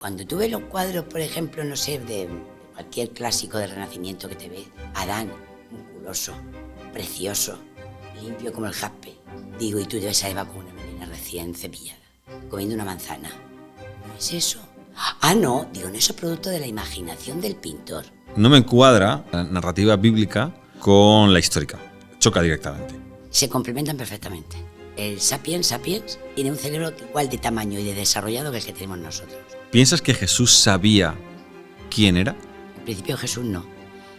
Cuando tú ves los cuadros, por ejemplo, no sé, de cualquier clásico del Renacimiento que te ves, Adán, musculoso, precioso, limpio como el jaspe. Digo, y tú te ves a Eva con una melena recién cepillada, comiendo una manzana. ¿No es eso? Ah, no, digo, no, eso es producto de la imaginación del pintor. No me cuadra la narrativa bíblica con la histórica. Choca directamente. Se complementan perfectamente. El sapiens tiene un cerebro igual de tamaño y de desarrollado que el que tenemos nosotros. ¿Piensas que Jesús sabía quién era? En principio Jesús no.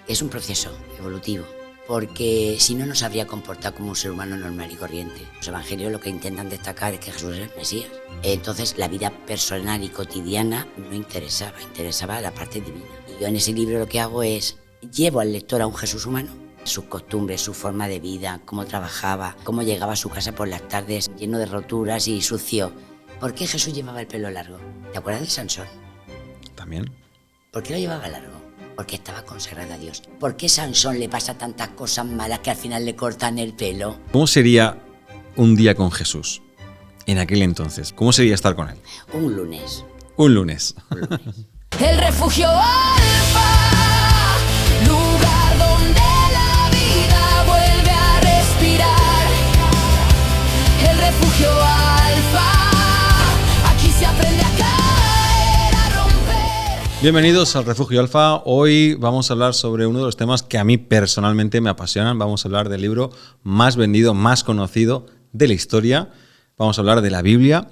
Es un proceso evolutivo. Porque si no, no se habría comportado como un ser humano normal y corriente. Los evangelios lo que intentan destacar es que Jesús es el Mesías. Entonces la vida personal y cotidiana no interesaba la parte divina. Y yo en ese libro lo que hago es, llevo al lector a un Jesús humano, sus costumbres, su forma de vida, cómo trabajaba, cómo llegaba a su casa por las tardes lleno de roturas y sucio. ¿Por qué Jesús llevaba el pelo largo? ¿Te acuerdas de Sansón? También. ¿Por qué lo llevaba largo? Porque estaba consagrado a Dios. ¿Por qué Sansón le pasa tantas cosas malas que al final le cortan el pelo? ¿Cómo sería un día con Jesús en aquel entonces? ¿Cómo sería estar con él? Un lunes. Un lunes. El refugio Alfa, lugar donde la vida vuelve a respirar. El refugio Alfa, aquí se aprende a caer, a romper. Bienvenidos al Refugio Alfa. Hoy vamos a hablar sobre uno de los temas que a mí personalmente me apasionan. Vamos a hablar del libro más vendido, más conocido de la historia. Vamos a hablar de la Biblia.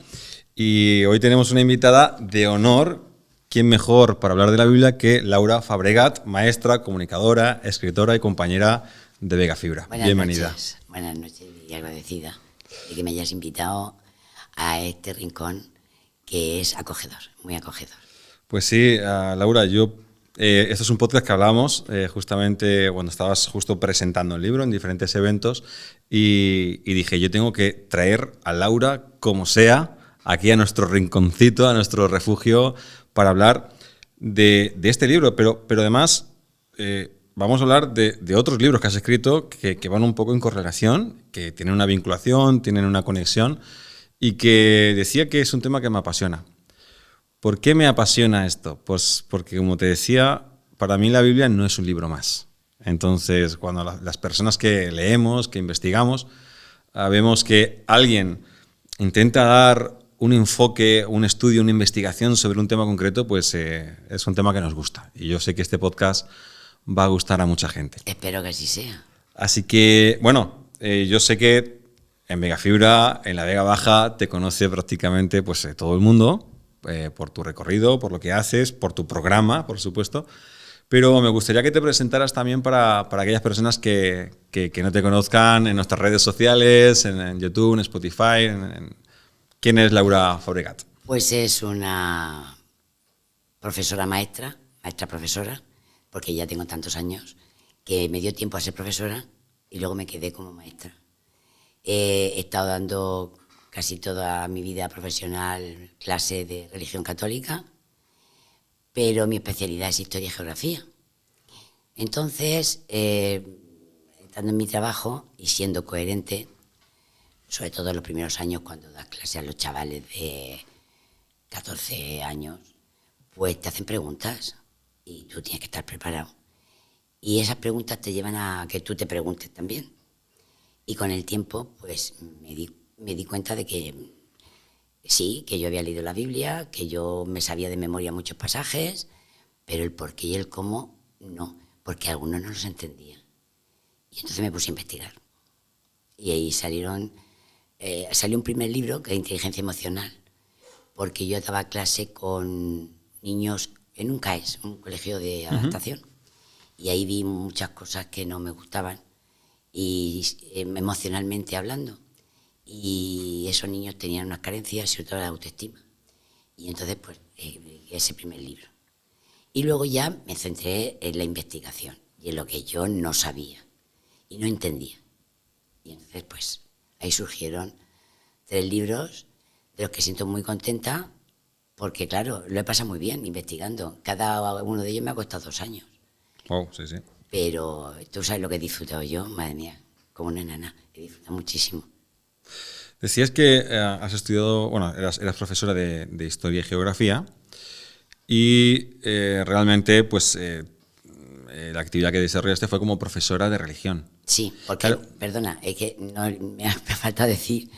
Y hoy tenemos una invitada de honor. ¿Quién mejor para hablar de la Biblia que Laura Fabregat, maestra, comunicadora, escritora y compañera de Vega Fibra? Bienvenida. Buenas noches y agradecida de que me hayas invitado a este rincón que es acogedor, muy acogedor. Pues sí, Laura, esto es un podcast que hablamos justamente cuando estabas justo presentando el libro en diferentes eventos y dije, yo tengo que traer a Laura como sea aquí a nuestro rinconcito, a nuestro refugio, para hablar de este libro, pero además vamos a hablar de otros libros que has escrito que van un poco en correlación, que tienen una vinculación, tienen una conexión y que decía que es un tema que me apasiona. ¿Por qué me apasiona esto? Pues porque, como te decía, para mí la Biblia no es un libro más. Entonces, cuando las personas que leemos, que investigamos, vemos que alguien intenta dar un enfoque, un estudio, una investigación sobre un tema concreto, pues es un tema que nos gusta. Y yo sé que este podcast va a gustar a mucha gente. Espero que así sea. Así que, bueno, yo sé que en Vega Fibra, en la Vega Baja, te conoce prácticamente pues, todo el mundo, por tu recorrido, por lo que haces, por tu programa, por supuesto. Pero me gustaría que te presentaras también para aquellas personas que no te conozcan en nuestras redes sociales, en YouTube, en Spotify. ¿Quién es Laura Fabregat? Pues es una profesora profesora, porque ya tengo tantos años, que me dio tiempo a ser profesora y luego me quedé como maestra. He estado dando casi toda mi vida profesional clase de religión católica, pero mi especialidad es historia y geografía. Entonces, estando en mi trabajo y siendo coherente, sobre todo en los primeros años cuando das clase a los chavales de 14 años, pues te hacen preguntas y tú tienes que estar preparado. Y esas preguntas te llevan a que tú te preguntes también. Y con el tiempo, pues me di cuenta de que sí, que yo había leído la Biblia, que yo me sabía de memoria muchos pasajes, pero el por qué y el cómo no, porque algunos no los entendía. Y entonces me puse a investigar. Y ahí salió un primer libro, que es Inteligencia Emocional, porque yo daba clase con niños en un CAES, un colegio de adaptación, y ahí vi muchas cosas que no me gustaban, y emocionalmente hablando. Y esos niños tenían unas carencias, sobre todo la autoestima. Y entonces, pues, ese primer libro. Y luego ya me centré en la investigación y en lo que yo no sabía y no entendía. Y entonces, pues, ahí surgieron 3 libros de los que siento muy contenta porque, claro, lo he pasado muy bien investigando. Cada uno de ellos me ha costado 2 años. Oh, sí, sí. Pero tú sabes lo que he disfrutado yo, madre mía, como una enana. He disfrutado muchísimo. Decías que has estudiado, bueno, eras profesora de Historia y Geografía y realmente pues la actividad que desarrollaste fue como profesora de religión. Sí, porque, Claro. perdona, es que no, me falta decir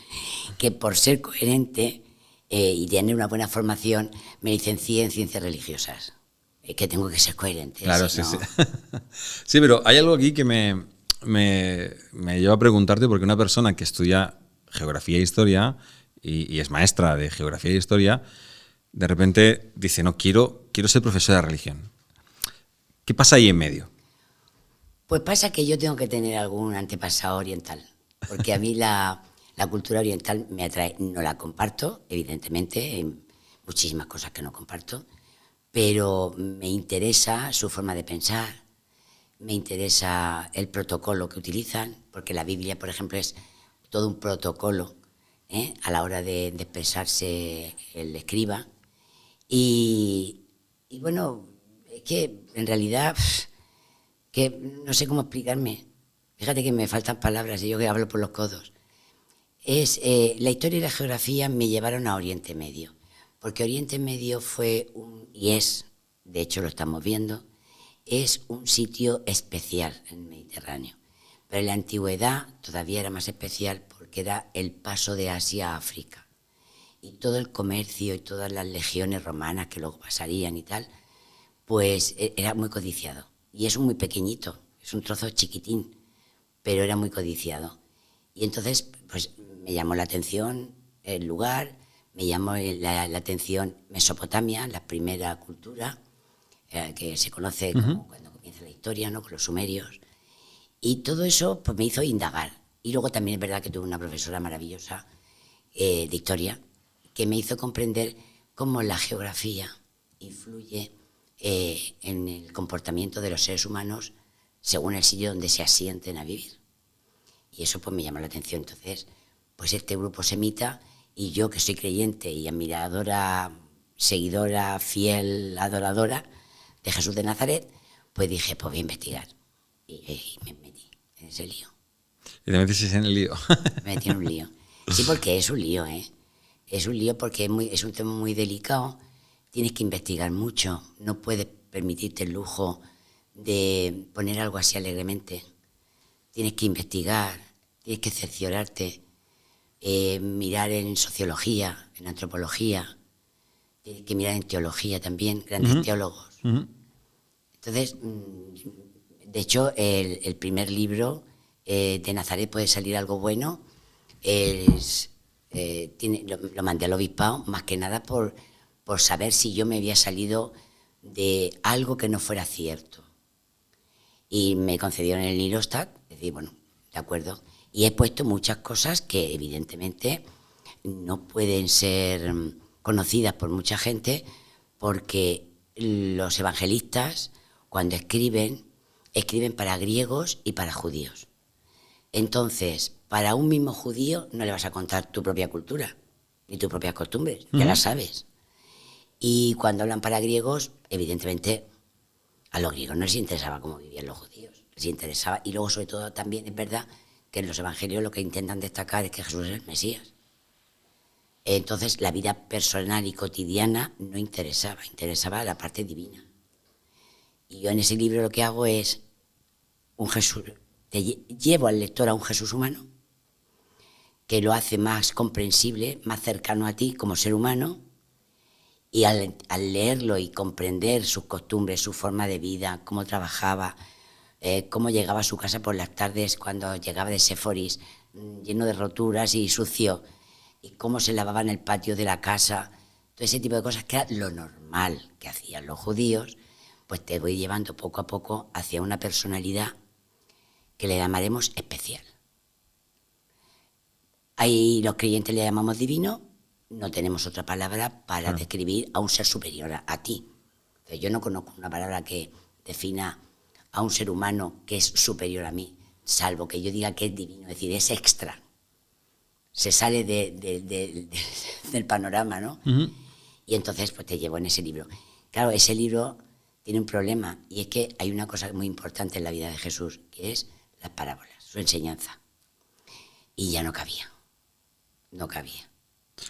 que por ser coherente y tener una buena formación, me licencié en ciencias religiosas. Es que tengo que ser coherente. Claro, si sí, no- sí. Sí, pero hay algo aquí que me lleva a preguntarte, porque una persona que estudia geografía e historia y es maestra de geografía e historia, de repente dice, no, quiero ser profesora de religión. ¿Qué pasa ahí en medio? Pues pasa que yo tengo que tener algún antepasado oriental, porque a mí la cultura oriental me atrae. No la comparto, evidentemente, hay muchísimas cosas que no comparto, pero me interesa su forma de pensar, me interesa el protocolo que utilizan, porque la Biblia, por ejemplo, es todo un protocolo a la hora de expresarse el escriba. Y bueno, es que en realidad que no sé cómo explicarme. Fíjate que me faltan palabras y yo que hablo por los codos. La historia y la geografía me llevaron a Oriente Medio, porque Oriente Medio fue y es, de hecho lo estamos viendo, es un sitio especial en el Mediterráneo. Pero en la antigüedad todavía era más especial porque era el paso de Asia a África. Y todo el comercio y todas las legiones romanas que luego pasarían y tal, pues era muy codiciado. Y es muy pequeñito, es un trozo chiquitín, pero era muy codiciado. Y entonces, pues me llamó la atención el lugar, me llamó la atención Mesopotamia, la primera cultura, que se conoce como cuando comienza la historia, ¿no? Con los sumerios. Y todo eso pues, me hizo indagar. Y luego también es verdad que tuve una profesora maravillosa de historia que me hizo comprender cómo la geografía influye en el comportamiento de los seres humanos según el sitio donde se asienten a vivir. Y eso pues me llamó la atención. Entonces, pues este grupo semita y yo que soy creyente y admiradora, seguidora, fiel, adoradora de Jesús de Nazaret, pues dije, pues voy a investigar. Y me metí en ese lío. Y te metiste en el lío. Me metí en un lío. Sí, porque es un lío, ¿eh? Es un lío porque es un tema muy delicado. Tienes que investigar mucho. No puedes permitirte el lujo de poner algo así alegremente. Tienes que investigar, tienes que cerciorarte, mirar en sociología, en antropología, tienes que mirar en teología también, grandes teólogos. Entonces, de hecho, el primer libro de Nazaret puede salir algo bueno. Lo mandé al obispado más que nada por saber si yo me había salido de algo que no fuera cierto. Y me concedieron el Nilostat, es decir, bueno, de acuerdo. Y he puesto muchas cosas que evidentemente no pueden ser conocidas por mucha gente porque los evangelistas cuando escriben para griegos y para judíos. Entonces, para un mismo judío no le vas a contar tu propia cultura ni tus propias costumbres, ya las sabes. Y cuando hablan para griegos, evidentemente a los griegos no les interesaba cómo vivían los judíos, les interesaba, y luego sobre todo también es verdad que en los evangelios lo que intentan destacar es que Jesús es el Mesías. Entonces la vida personal y cotidiana no interesaba la parte divina. Y yo en ese libro lo que hago es un Jesús, llevo al lector a un Jesús humano que lo hace más comprensible, más cercano a ti como ser humano, y al leerlo y comprender sus costumbres, su forma de vida, cómo trabajaba, cómo llegaba a su casa por las tardes cuando llegaba de Séforis, lleno de roturas y sucio, y cómo se lavaba en el patio de la casa, todo ese tipo de cosas que era lo normal que hacían los judíos, pues te voy llevando poco a poco hacia una personalidad que le llamaremos especial. Ahí los creyentes le llamamos divino, no tenemos otra palabra para describir a un ser superior a ti. Entonces, yo no conozco una palabra que defina a un ser humano que es superior a mí, salvo que yo diga que es divino, es decir, es extra. Se sale del panorama, ¿no? Y entonces pues te llevo en ese libro. Claro, ese libro tiene un problema y es que hay una cosa muy importante en la vida de Jesús, que es las parábolas, su enseñanza. Y ya no cabía.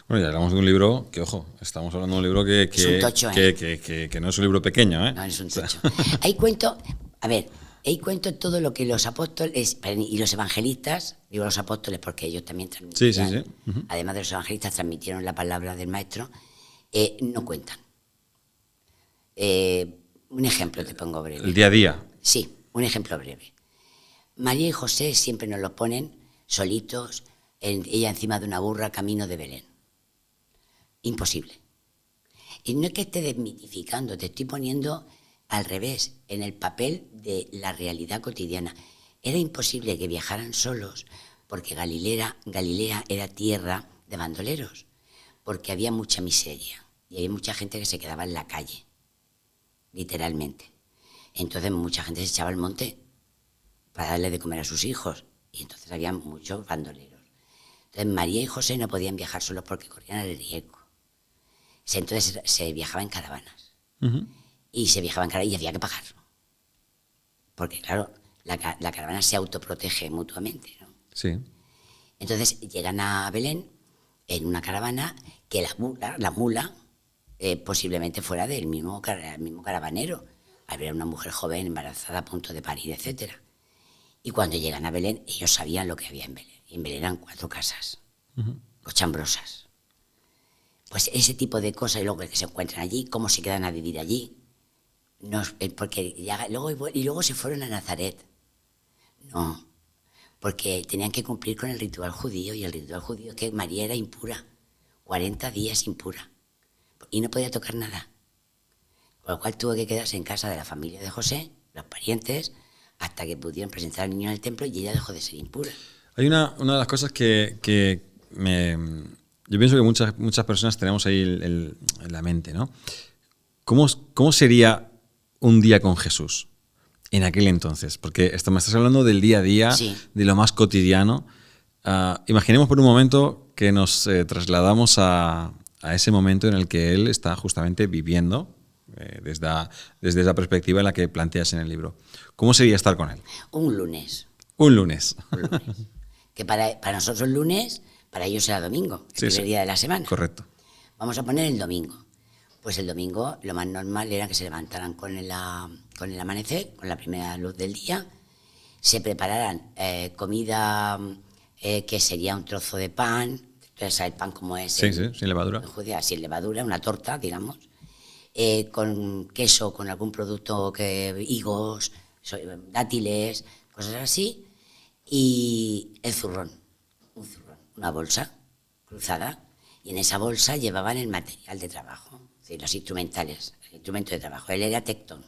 Bueno, ya hablamos de un libro que, ojo, estamos hablando de un libro que, Es un tocho, que no es un libro pequeño, ¿eh? No, es un tocho. Ahí cuento, a ver, ahí cuento todo lo que los apóstoles y los evangelistas, digo los apóstoles porque ellos también transmitían, Sí. Ujú. además de los evangelistas, transmitieron la palabra del maestro, no cuentan. Un ejemplo te pongo breve. El día a día. Sí, un ejemplo breve. María y José siempre nos los ponen solitos, ella encima de una burra, camino de Belén. Imposible. Y no es que esté desmitificando, te estoy poniendo al revés, en el papel de la realidad cotidiana. Era imposible que viajaran solos, porque Galilea era tierra de bandoleros, porque había mucha miseria y había mucha gente que se quedaba en la calle, literalmente. Entonces mucha gente se echaba al monte para darle de comer a sus hijos, y entonces había muchos bandoleros. Entonces María y José no podían viajar solos porque corrían el riesgo. Entonces se viajaba en caravanas. Ujú. Y se viajaba en caravanas y había que pagar. Porque claro, la caravana se autoprotege mutuamente, ¿no? Sí. Entonces llegan a Belén en una caravana que la mula posiblemente fuera del mismo caravanero. Había una mujer joven, embarazada, a punto de parir, etc. Y cuando llegan a Belén, ellos sabían lo que había en Belén. Y en Belén eran 4 casas, cochambrosas. Pues ese tipo de cosas, y luego que se encuentran allí, cómo se quedan a vivir allí. No, porque luego se fueron a Nazaret. No, porque tenían que cumplir con el ritual judío, y el ritual judío es que María era impura, 40 días impura, y no podía tocar nada. Con lo cual tuvo que quedarse en casa de la familia de José, los parientes, hasta que pudieron presentar al niño en el templo, y ella dejó de ser impura. Hay una de las cosas que yo pienso que muchas personas tenemos ahí en la mente, ¿no? ¿Cómo sería un día con Jesús en aquel entonces? Porque me estás hablando del día a día, Sí. de lo más cotidiano. Imaginemos por un momento que nos trasladamos a ese momento en el que él está justamente viviendo, desde esa perspectiva en la que planteas en el libro. ¿Cómo sería estar con él? Un lunes. Un lunes. Que para nosotros lunes, para ellos era domingo, el primer día de la semana. Correcto. Vamos a poner el domingo. Pues el domingo lo más normal era que se levantaran con el amanecer, con la primera luz del día, se prepararan comida que sería un trozo de pan, entonces el pan como es Sí, sin levadura. en Judea, sin levadura, una torta, digamos, con queso, con algún producto, higos, dátiles, cosas así, y el zurrón, una bolsa cruzada, y en esa bolsa llevaban el material de trabajo, es decir, los instrumentos de trabajo. Él era tectón,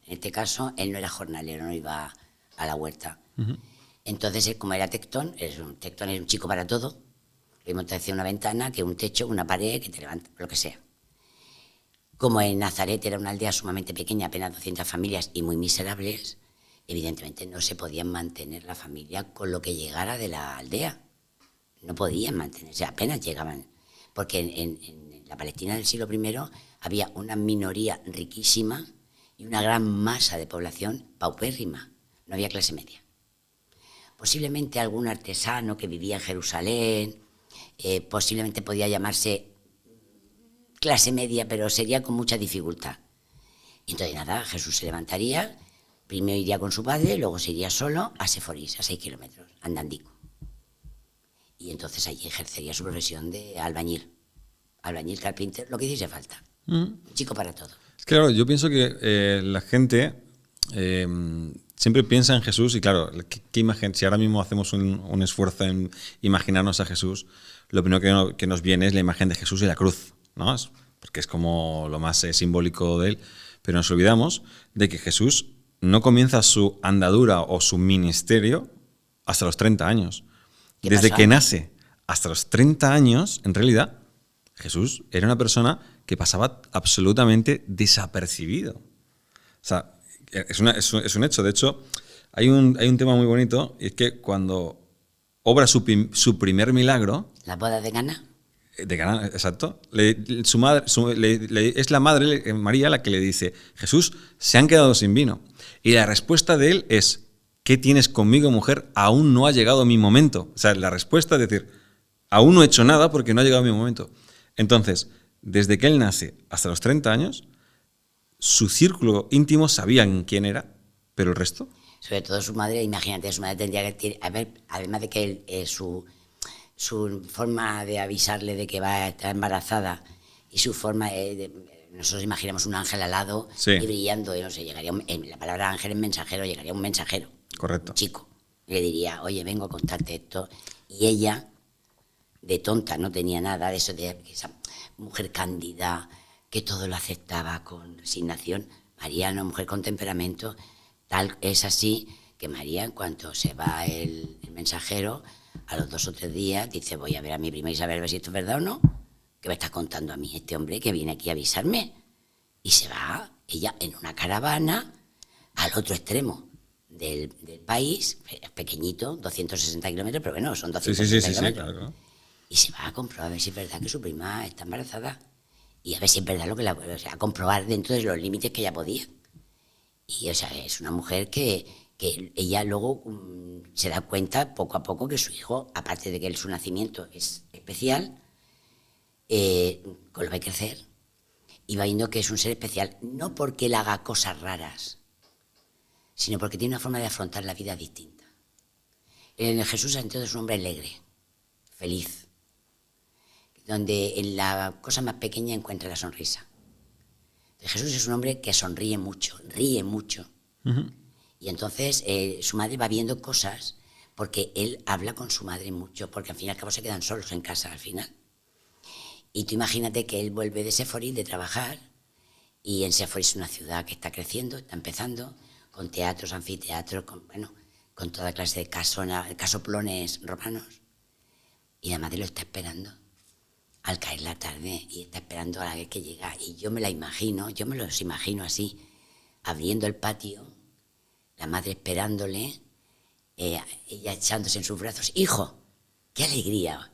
en este caso él no era jornalero, no iba a la huerta. Uh-huh. Entonces él, como era tectón es un chico para todo, lo mismo te decía una ventana que un techo, una pared, que te levanta, lo que sea. Como en Nazaret era una aldea sumamente pequeña, apenas 200 familias y muy miserables, evidentemente no se podían mantener la familia con lo que llegara de la aldea. No podían mantenerse, apenas llegaban. Porque en la Palestina del siglo I había una minoría riquísima y una gran masa de población paupérrima. No había clase media. Posiblemente algún artesano que vivía en Jerusalén, posiblemente podía llamarse clase media, pero sería con mucha dificultad. Y entonces nada, Jesús se levantaría, primero iría con su padre, luego se iría solo a Seforís, a 6 kilómetros, andandico. Y entonces allí ejercería su profesión de albañil, carpintero, lo que hiciese falta. Un chico para todo. Es que claro, yo pienso que la gente siempre piensa en Jesús y claro, ¿qué imagen? Si ahora mismo hacemos un esfuerzo en imaginarnos a Jesús, lo primero que nos viene es la imagen de Jesús y la cruz, ¿no? Porque es como lo más simbólico de él, pero nos olvidamos de que Jesús no comienza su andadura o su ministerio hasta los 30 años. Desde que nace hasta los 30 años, en realidad, Jesús era una persona que pasaba absolutamente desapercibido. O sea, es un hecho. De hecho, hay un tema muy bonito, y es que cuando obra su primer milagro... ¿La boda de Caná? De Caná, exacto. Es la madre, María, la que le dice, Jesús, se han quedado sin vino. Y la respuesta de él es, ¿qué tienes conmigo, mujer? Aún no ha llegado mi momento. O sea, la respuesta es decir, aún no he hecho nada porque no ha llegado mi momento. Entonces, desde que él nace hasta los 30 años, su círculo íntimo sabían quién era, pero el resto... Sobre todo su madre, imagínate, su madre tendría que... A ver, además de que él, su forma de avisarle de que va a estar embarazada y su forma nosotros imaginamos un ángel alado Sí. y brillando, no sé, llegaría la palabra ángel es mensajero, llegaría un mensajero, Correcto. un chico, y le diría, oye, vengo a contarte esto, y ella, de tonta, no tenía nada de eso, de esa mujer cándida, que todo lo aceptaba con resignación. María, una mujer con temperamento, tal es así que María, en cuanto se va el mensajero, a los 2 o 3 días dice, voy a ver a mi prima Isabel a ver si esto es verdad o no. ¿Qué me está contando a mí este hombre que viene aquí a avisarme? Y se va ella en una caravana al otro extremo del país, pequeñito, 260 kilómetros, pero bueno, son 260 Sí, kilómetros. claro. Y se va a comprobar a ver si es verdad que su prima está embarazada. Y a ver si es verdad lo que o sea, a comprobar dentro de los límites que ella podía. Y o sea, es una mujer que ella luego se da cuenta poco a poco que su hijo, aparte de que su nacimiento es especial, con lo que crecer, y va viendo que es un ser especial, no porque él haga cosas raras, sino porque tiene una forma de afrontar la vida distinta. En Jesús, entonces, es un hombre alegre, feliz, donde en la cosa más pequeña encuentra la sonrisa. Jesús es un hombre que sonríe mucho, ríe mucho. Uh-huh. Y entonces su madre va viendo cosas porque él habla con su madre mucho, porque al fin y al cabo se quedan solos en casa al final. Y tú imagínate que él vuelve de Séforis de trabajar, y en Séforis es una ciudad que está creciendo, está empezando, con teatros, anfiteatros, con toda clase de casoplones romanos. Y la madre lo está esperando al caer la tarde, y está esperando a la vez que llega. Y yo me los imagino así, abriendo el patio, la madre esperándole, ella echándose en sus brazos. ¡Hijo! ¡Qué alegría!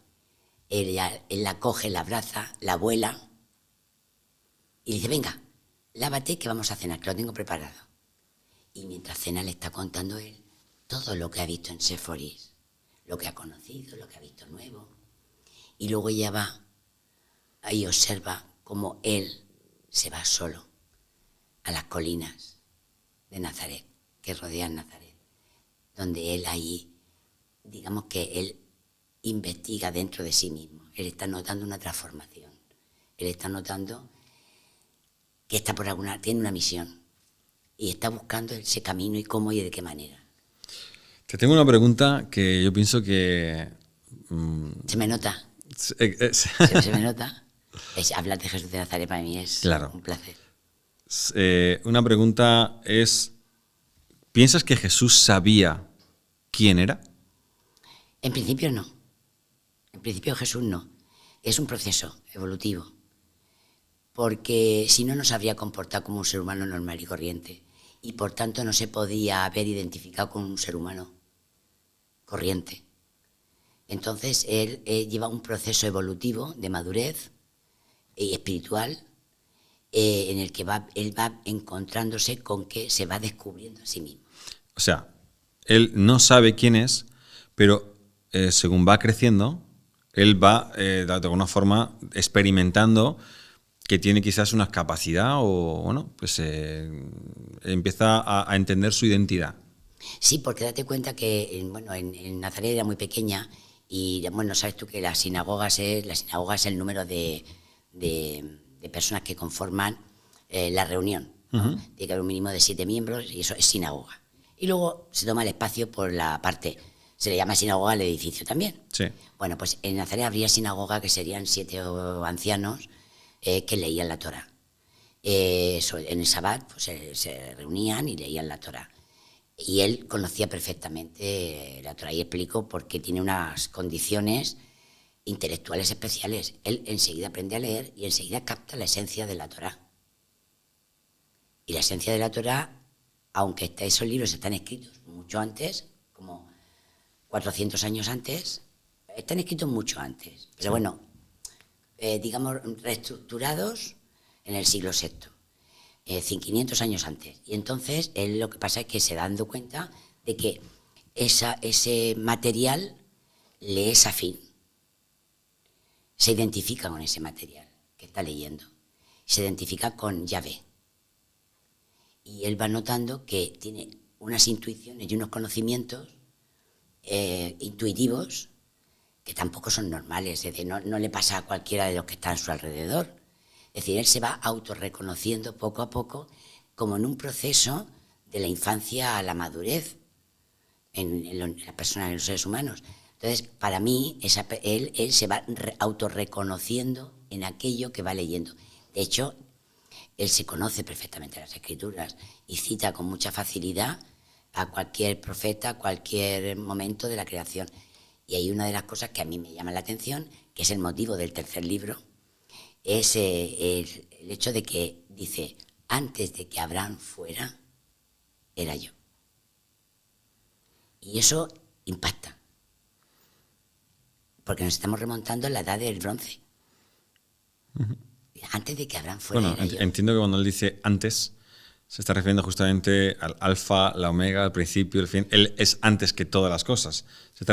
Él la coge, la abraza, la abuela, y dice, venga, lávate que vamos a cenar, que lo tengo preparado. Y mientras cena le está contando él todo lo que ha visto en Séforis, lo que ha conocido, lo que ha visto nuevo. Y luego ella va y observa cómo él se va solo a las colinas de Nazaret, que rodean Nazaret, donde él ahí, digamos que él investiga dentro de sí mismo. Él está notando una transformación. Él está notando que está tiene una misión y está buscando ese camino y cómo y de qué manera. Te tengo una pregunta que yo pienso que... ¿Se me nota? ¿Se me nota? Hablar de Jesús de Nazaret para mí es claro. un placer. Una pregunta es, ¿piensas que Jesús sabía quién era? En principio no. En principio Jesús no. Es un proceso evolutivo. Porque si no, no se habría comportado como un ser humano normal y corriente. Y por tanto no se podía haber identificado con un ser humano corriente. Entonces él lleva un proceso evolutivo de madurez y espiritual, en el que él va encontrándose con que se va descubriendo a sí mismo. O sea, él no sabe quién es, pero según va creciendo, él va de alguna forma experimentando que tiene quizás una capacidad o, bueno, pues empieza a entender su identidad. Sí, porque date cuenta que en Nazaret era muy pequeña y, bueno, sabes tú que la sinagoga es el número de personas que conforman la reunión. Uh-huh. Tiene que haber un mínimo de 7 miembros y eso es sinagoga. Y luego se toma el espacio por la parte, se le llama sinagoga al edificio también. Sí. Bueno, pues en Nazaret habría sinagoga que serían 7 ancianos que leían la Torá. En el Sabbat pues, se reunían y leían la Torá. Y él conocía perfectamente la Torá y explicó por qué tiene unas condiciones intelectuales especiales. Él enseguida aprende a leer y enseguida capta la esencia de la Torá. Y la esencia de la Torá, aunque esos libros están escritos mucho antes, como 400 años antes, están escritos mucho antes. Pero sí. Bueno, digamos, reestructurados en el siglo VI, 500 años antes. Y entonces él lo que pasa es que se da dando cuenta de que ese material le es afín. se identifica con ese material que está leyendo, se identifica con Yahvé. Y él va notando que tiene unas intuiciones y unos conocimientos intuitivos que tampoco son normales, es decir, no le pasa a cualquiera de los que están a su alrededor. Es decir, él se va autorreconociendo poco a poco como en un proceso de la infancia a la madurez en las personas, en los seres humanos. Entonces, para mí, él se va autorreconociendo en aquello que va leyendo. De hecho, él se conoce perfectamente las Escrituras y cita con mucha facilidad a cualquier profeta, a cualquier momento de la creación. Y hay una de las cosas que a mí me llama la atención, que es el motivo del tercer libro, es el hecho de que dice, antes de que Abraham fuera, era yo. Y eso impacta, porque nos estamos remontando a la edad del bronce. Antes de que Abraham fuera, Bueno, era yo. entiendo que cuando él dice antes, se está refiriendo justamente al alfa, la omega, al principio, el fin. Él es antes que todas las cosas.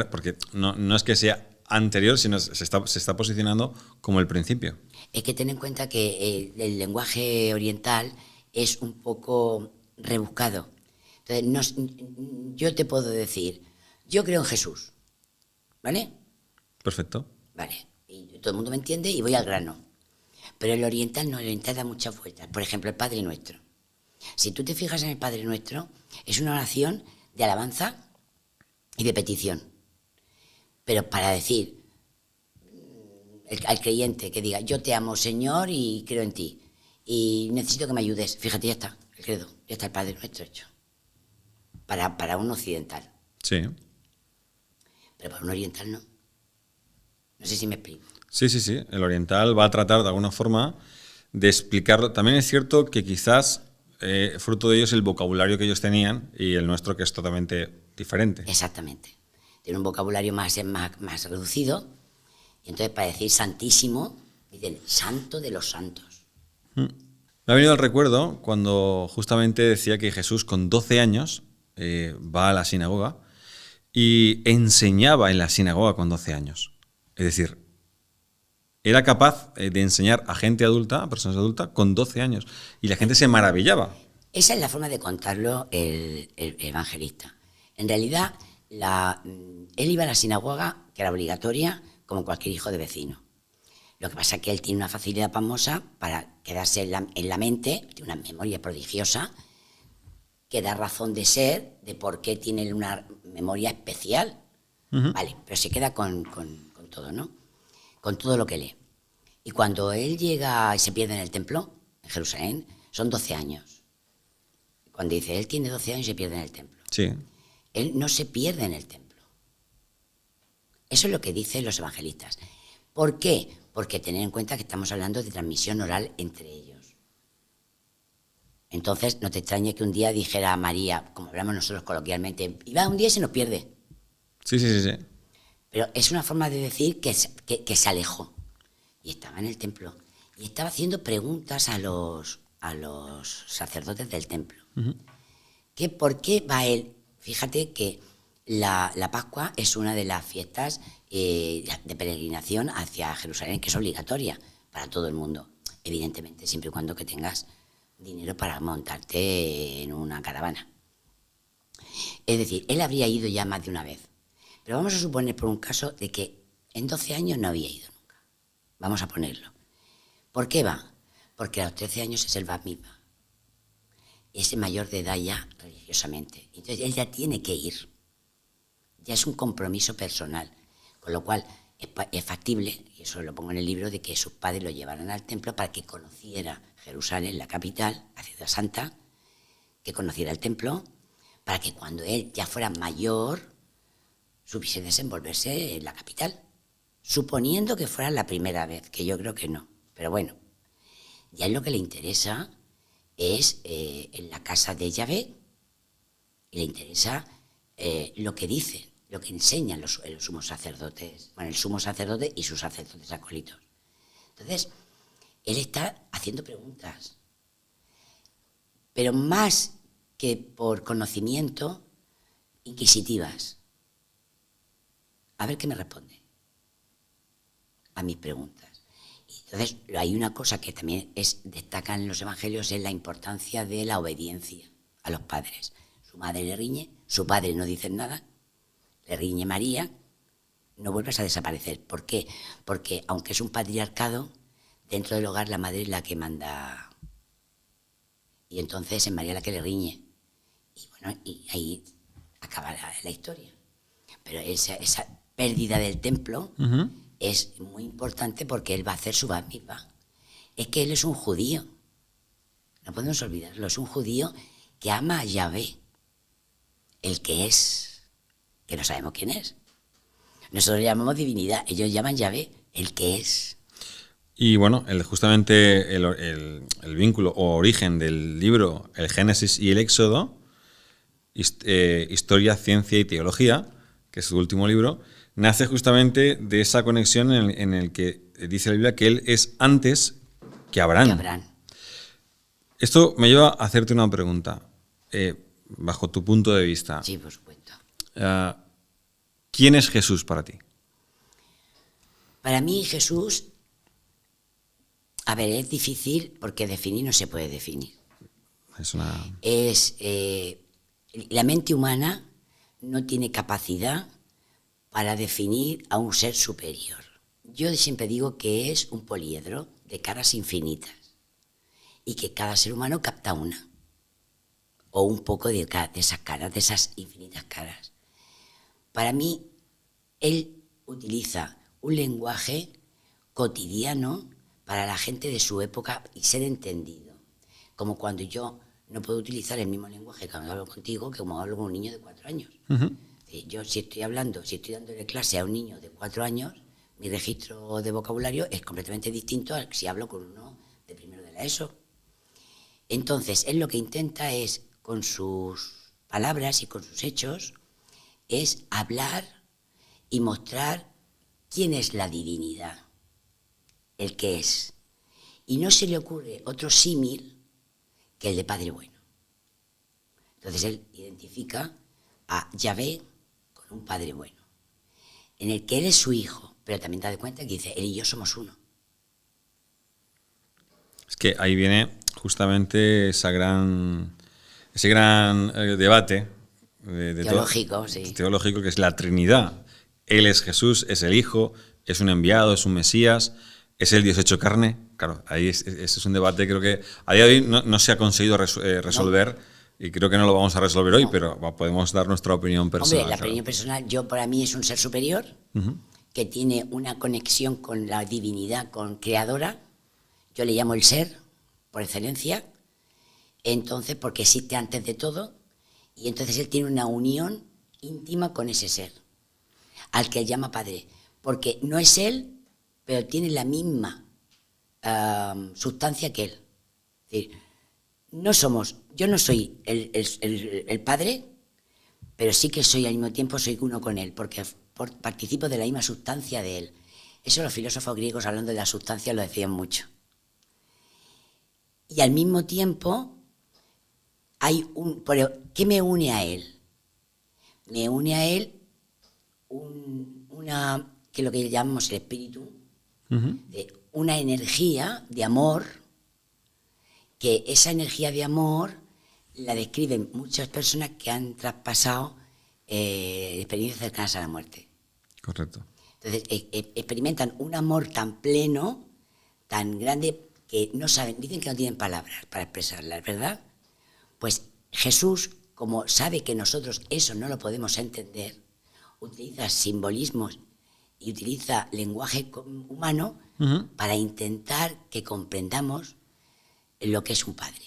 Porque no es que sea anterior, sino se está posicionando como el principio. Es que ten en cuenta que el lenguaje oriental es un poco rebuscado. Entonces, yo te puedo decir, yo creo en Jesús, ¿vale? Perfecto. Vale, y todo el mundo me entiende y voy al grano. Pero el oriental no, el oriental da muchas vueltas. Por ejemplo, el Padre Nuestro. Si tú te fijas en el Padre Nuestro, es una oración de alabanza y de petición. Pero para decir al creyente que diga, yo te amo, Señor, y creo en ti, y necesito que me ayudes, fíjate, ya está, el credo, ya está el Padre Nuestro hecho. Para un occidental. Sí. Pero para un oriental no. No sé si me explico. Sí. El oriental va a tratar de alguna forma de explicarlo. También es cierto que quizás fruto de ello es el vocabulario que ellos tenían y el nuestro que es totalmente diferente. Exactamente. Tiene un vocabulario más reducido. Y entonces para decir santísimo, dicen santo de los santos. Me ha venido al recuerdo cuando justamente decía que Jesús con 12 años va a la sinagoga y enseñaba en la sinagoga con 12 años. Es decir, era capaz de enseñar a gente adulta, a personas adultas, con 12 años. Y la gente se maravillaba. Esa es la forma de contarlo el evangelista. En realidad, él iba a la sinagoga, que era obligatoria, como cualquier hijo de vecino. Lo que pasa es que él tiene una facilidad pasmosa para quedarse en la mente, tiene una memoria prodigiosa, que da razón de ser de por qué tiene una memoria especial. Vale, pero se queda con todo, ¿no? Con todo lo que lee. Y cuando él llega y se pierde en el templo, en Jerusalén, son 12 años. Cuando dice, él tiene 12 años y se pierde en el templo. Sí. Él no se pierde en el templo. Eso es lo que dicen los evangelistas. ¿Por qué? Porque tener en cuenta que estamos hablando de transmisión oral entre ellos. Entonces, no te extrañe que un día dijera a María, como hablamos nosotros coloquialmente, y va un día y se nos pierde. Sí. Pero es una forma de decir que se alejó. Y estaba en el templo. Y estaba haciendo preguntas a los sacerdotes del templo. Que ¿por qué va él? Fíjate que la Pascua es una de las fiestas de peregrinación hacia Jerusalén, que es obligatoria para todo el mundo. Evidentemente, siempre y cuando que tengas dinero para montarte en una caravana. Es decir, él habría ido ya más de una vez. Pero vamos a suponer por un caso de que en 12 años no había ido nunca. Vamos a ponerlo. ¿Por qué va? Porque a los 13 años es el Bat Mitzvah. Es el mayor de edad ya religiosamente. Entonces él ya tiene que ir. Ya es un compromiso personal. Con lo cual es factible, y eso lo pongo en el libro, de que sus padres lo llevaran al templo para que conociera Jerusalén, la capital, la ciudad santa, que conociera el templo, para que cuando él ya fuera mayor supiese desenvolverse en la capital, suponiendo que fuera la primera vez, que yo creo que no, pero bueno, ya es lo que le interesa es en la casa de Yahvé, y le interesa lo que dicen, lo que enseñan los sumos sacerdotes, bueno, el sumo sacerdote y sus sacerdotes acólitos. Entonces, él está haciendo preguntas, pero más que por conocimiento, inquisitivas. A ver qué me responde. a mis preguntas. Entonces, hay una cosa que también destaca en los evangelios, es la importancia de la obediencia a los padres. Su madre le riñe, su padre no dice nada, le riñe María, no vuelvas a desaparecer. ¿Por qué? Porque aunque es un patriarcado, dentro del hogar la madre es la que manda. Y entonces es María la que le riñe. Y bueno, y ahí acaba la historia. Pero esa pérdida del templo es muy importante porque él va a hacer su bat mitzvah. Es que él es un judío. No podemos olvidarlo. Es un judío que ama a Yahvé, el que es, que no sabemos quién es. Nosotros le llamamos divinidad, ellos llaman Yahvé, el que es. Y bueno, justamente el vínculo o origen del libro, el Génesis y el Éxodo, Historia, Ciencia y Teología, que es su último libro, nace justamente de esa conexión en el que dice la Biblia que él es antes que Abraham. Esto me lleva a hacerte una pregunta, bajo tu punto de vista. Sí, por supuesto. ¿Quién es Jesús para ti? Para mí Jesús, a ver, es difícil porque definir no se puede definir. La mente humana no tiene capacidad para definir a un ser superior. Yo siempre digo que es un poliedro de caras infinitas y que cada ser humano capta una o un poco de esas caras, de esas infinitas caras. Para mí, él utiliza un lenguaje cotidiano para la gente de su época y ser entendido. Como cuando yo no puedo utilizar el mismo lenguaje cuando hablo contigo que como hablo con un niño de 4 años. Yo si estoy dándole clase a un niño de 4 años, mi registro de vocabulario es completamente distinto a si hablo con uno de primero de la ESO. Entonces, él lo que intenta es, con sus palabras y con sus hechos, es hablar y mostrar quién es la divinidad, el que es. Y no se le ocurre otro símil que el de Padre Bueno. Entonces él identifica a Yahvé con un Padre Bueno, en el que él es su hijo, pero también te das cuenta que dice, él y yo somos uno. Es que ahí viene justamente ese gran debate teológico, sí. Teológico, que es la Trinidad. Él es Jesús, es el Hijo, es un enviado, es un Mesías, es el Dios hecho carne. Claro, ahí ese es un debate, creo que a día de hoy no se ha conseguido resolver, no. Y creo que no lo vamos a resolver hoy, pero podemos dar nuestra opinión personal. Hombre, la opinión personal, para mí es un ser superior, que tiene una conexión con la divinidad, con creadora. Yo le llamo el ser, por excelencia. Entonces, porque existe antes de todo, y entonces él tiene una unión íntima con ese ser, al que él llama Padre, porque no es él, pero tiene la misma sustancia que él. Es decir, yo no soy el Padre, pero sí que soy al mismo tiempo, soy uno con él, porque participo de la misma sustancia de él. Eso los filósofos griegos, hablando de la sustancia, lo decían mucho. Y al mismo tiempo, ¿qué me une a él? Me une a él que es lo que llamamos el espíritu, de una energía de amor, que esa energía de amor la describen muchas personas que han traspasado experiencias cercanas a la muerte. Correcto. Entonces, experimentan un amor tan pleno, tan grande, que no saben, dicen que no tienen palabras para expresarlas, ¿verdad? Pues Jesús, como sabe que nosotros eso no lo podemos entender, utiliza simbolismos y utiliza lenguaje humano para intentar que comprendamos lo que es un padre.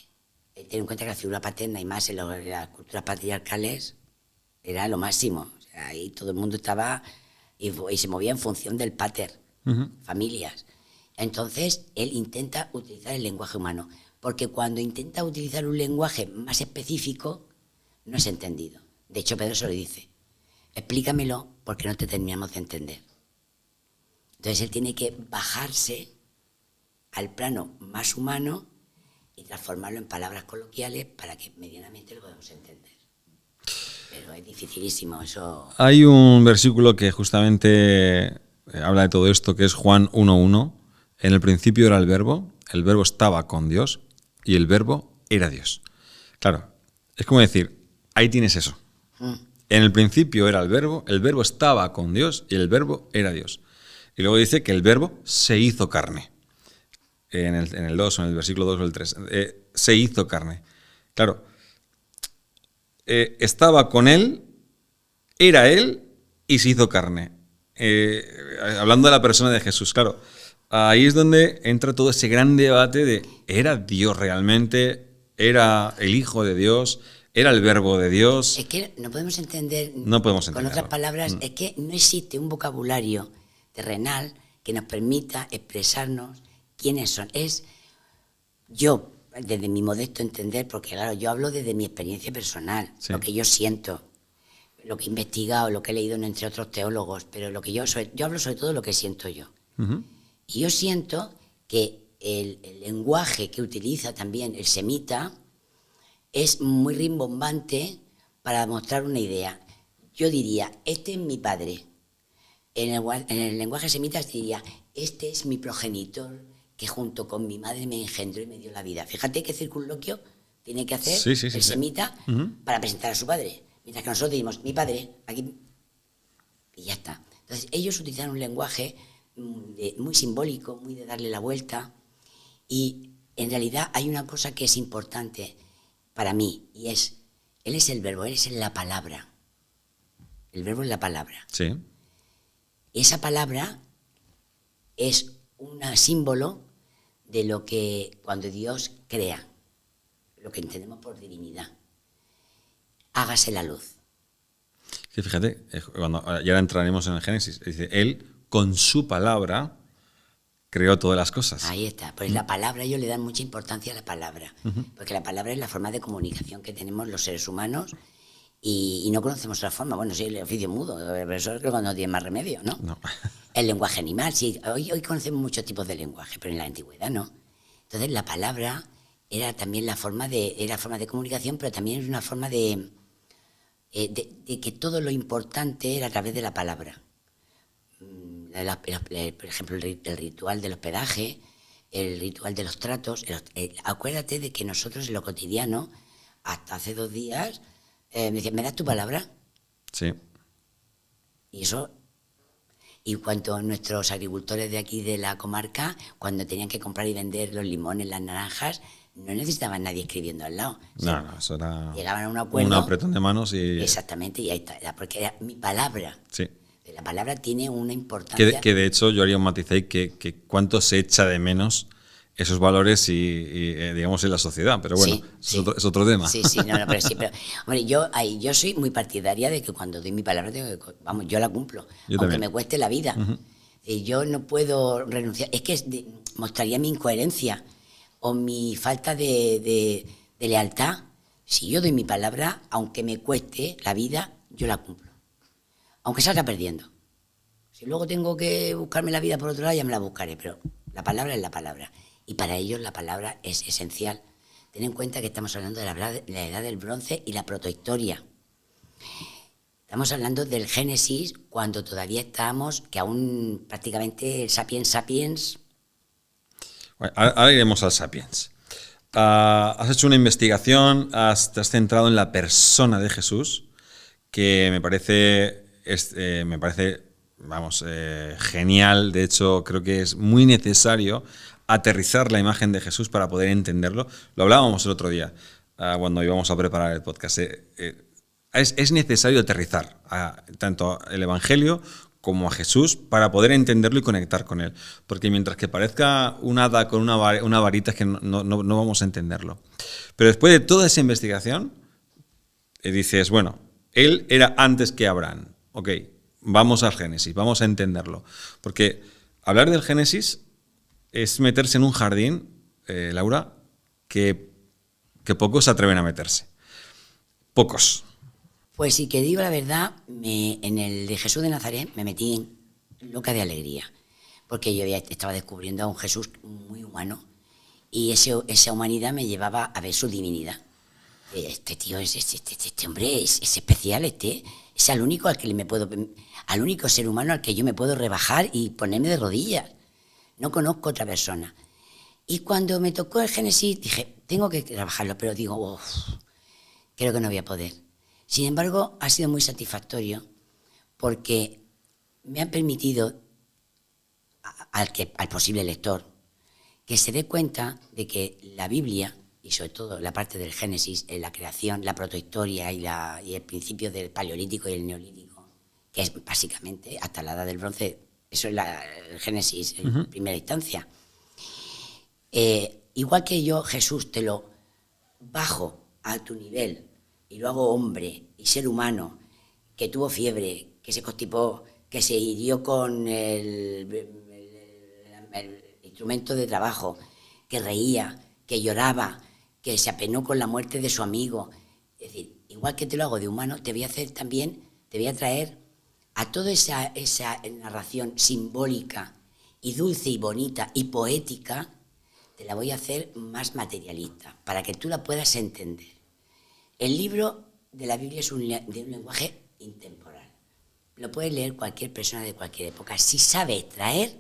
Ten en cuenta que la figura paterna, y más en las culturas patriarcales, era lo máximo. O sea, ahí todo el mundo estaba y se movía en función del pater, familias. Entonces, él intenta utilizar el lenguaje humano, porque cuando intenta utilizar un lenguaje más específico, no es entendido. De hecho, Pedro se lo dice, explícamelo porque no te terminamos de entender. Entonces, él tiene que bajarse al plano más humano y transformarlo en palabras coloquiales para que medianamente lo podamos entender. Pero es dificilísimo eso. Hay un versículo que justamente habla de todo esto, que es Juan 1:1. En el principio era el verbo estaba con Dios y el verbo era Dios. Claro, es como decir, ahí tienes eso. En el principio era el verbo estaba con Dios y el verbo era Dios. Y luego dice que el verbo se hizo carne. En el 2 o en el versículo 2 o el 3. Se hizo carne. Claro, estaba con él, era él y se hizo carne. Hablando de la persona de Jesús, claro. Ahí es donde entra todo ese gran debate de ¿era Dios realmente? ¿Era el Hijo de Dios? ¿Era el Verbo de Dios? Es que no podemos entender, No podemos con entenderlo. otras palabras, es que no existe un vocabulario terrenal que nos permita expresarnos quiénes son. Es yo, desde mi modesto entender, porque claro, yo hablo desde mi experiencia personal, Sí. lo que yo siento, lo que he investigado, lo que he leído entre otros teólogos, pero lo que yo hablo sobre todo de lo que siento yo. Ujú. Y yo siento que el lenguaje que utiliza también el semita es muy rimbombante para mostrar una idea. Yo diría, este es mi padre. En el lenguaje semita diría, este es mi progenitor que junto con mi madre me engendró y me dio la vida. Fíjate qué circunloquio tiene que hacer Sí, el semita para presentar a su padre. Mientras que nosotros decimos, mi padre, aquí, y ya está. Entonces, ellos utilizan un lenguaje muy simbólico, muy de darle la vuelta, y en realidad hay una cosa que es importante para mí, y es, él es el verbo, él es la palabra. El verbo es la palabra. Sí. Y esa palabra es un símbolo de lo que cuando Dios crea, lo que entendemos por divinidad. Hágase la luz. Sí, fíjate, y ahora entraremos en el Génesis. Dice, él con su palabra creó todas las cosas. Ahí está. Pues la palabra, ellos le dan mucha importancia a la palabra, porque la palabra es la forma de comunicación que tenemos los seres humanos y no conocemos otra forma. Bueno, sí, el oficio mudo, pero eso creo que no tiene más remedio, ¿no? No. El lenguaje animal, sí. Hoy conocemos muchos tipos de lenguaje, pero en la antigüedad no. Entonces la palabra era también forma de comunicación, pero también es una forma de que todo lo importante era a través de la palabra. Por ejemplo, el ritual del hospedaje, el ritual de los tratos. Acuérdate de que nosotros en lo cotidiano, hasta hace 2 días, me decían, ¿me das tu palabra? Sí. Y eso, y cuanto nuestros agricultores de aquí de la comarca, cuando tenían que comprar y vender los limones, las naranjas, no necesitaban nadie escribiendo al lado. No, eso era Llegaban a un acuerdo. un apretón de manos y... Exactamente, y ahí está. Porque era mi palabra. Sí. La palabra tiene una importancia. Que de hecho yo haría un matiz ahí que cuánto se echa de menos esos valores digamos en la sociedad, pero bueno, Sí, es otro tema. Sí, no, pero sí, pero hombre, yo soy muy partidaria de que cuando doy mi palabra, vamos, yo la cumplo, Yo aunque también. me cueste la vida. Y yo no puedo renunciar, es que mostraría mi incoherencia o mi falta de lealtad. Si yo doy mi palabra, aunque me cueste la vida, yo la cumplo. Aunque salga perdiendo. Si luego tengo que buscarme la vida por otro lado, ya me la buscaré, pero la palabra es la palabra. Y para ellos la palabra es esencial. Ten en cuenta que estamos hablando de la edad del bronce y la protohistoria. Estamos hablando del Génesis cuando todavía estábamos, que aún prácticamente el sapiens. Bueno, ahora iremos al Sapiens. Has hecho una investigación, te has centrado en la persona de Jesús, que me parece genial. De hecho, creo que es muy necesario aterrizar la imagen de Jesús para poder entenderlo. Lo hablábamos el otro día, cuando íbamos a preparar el podcast. Es necesario aterrizar tanto el Evangelio como a Jesús para poder entenderlo y conectar con él. Porque mientras que parezca un hada con una varita, es que no vamos a entenderlo. Pero después de toda esa investigación, dices, bueno, él era antes que Abraham. Ok, vamos al Génesis, vamos a entenderlo. Porque hablar del Génesis es meterse en un jardín, Laura, que pocos se atreven a meterse. Pocos. Pues si que digo la verdad, en el de Jesús de Nazaret me metí loca de alegría, porque yo estaba descubriendo a un Jesús muy humano y esa humanidad me llevaba a ver su divinidad. Este tío este hombre es especial, es al único al único ser humano al que yo me puedo rebajar y ponerme de rodillas. No conozco otra persona. Y cuando me tocó el Génesis dije, tengo que trabajarlo, pero digo, creo que no voy a poder. Sin embargo, ha sido muy satisfactorio porque me ha permitido al posible lector que se dé cuenta de que la Biblia, y sobre todo la parte del Génesis, la creación, la protohistoria y el principio del Paleolítico y el Neolítico, que es básicamente hasta la Edad del Bronce, eso es el Génesis en primera instancia. Igual que yo, Jesús, te lo bajo a tu nivel y lo hago hombre y ser humano, que tuvo fiebre, que se constipó, que se hirió con el instrumento de trabajo, que reía, que lloraba, que se apenó con la muerte de su amigo. Es decir, igual que te lo hago de humano, te voy a hacer también, te voy a traer a toda esa narración simbólica y dulce y bonita y poética, te la voy a hacer más materialista, para que tú la puedas entender. El libro de la Biblia es de un lenguaje intemporal. Lo puede leer cualquier persona de cualquier época, si sabe extraer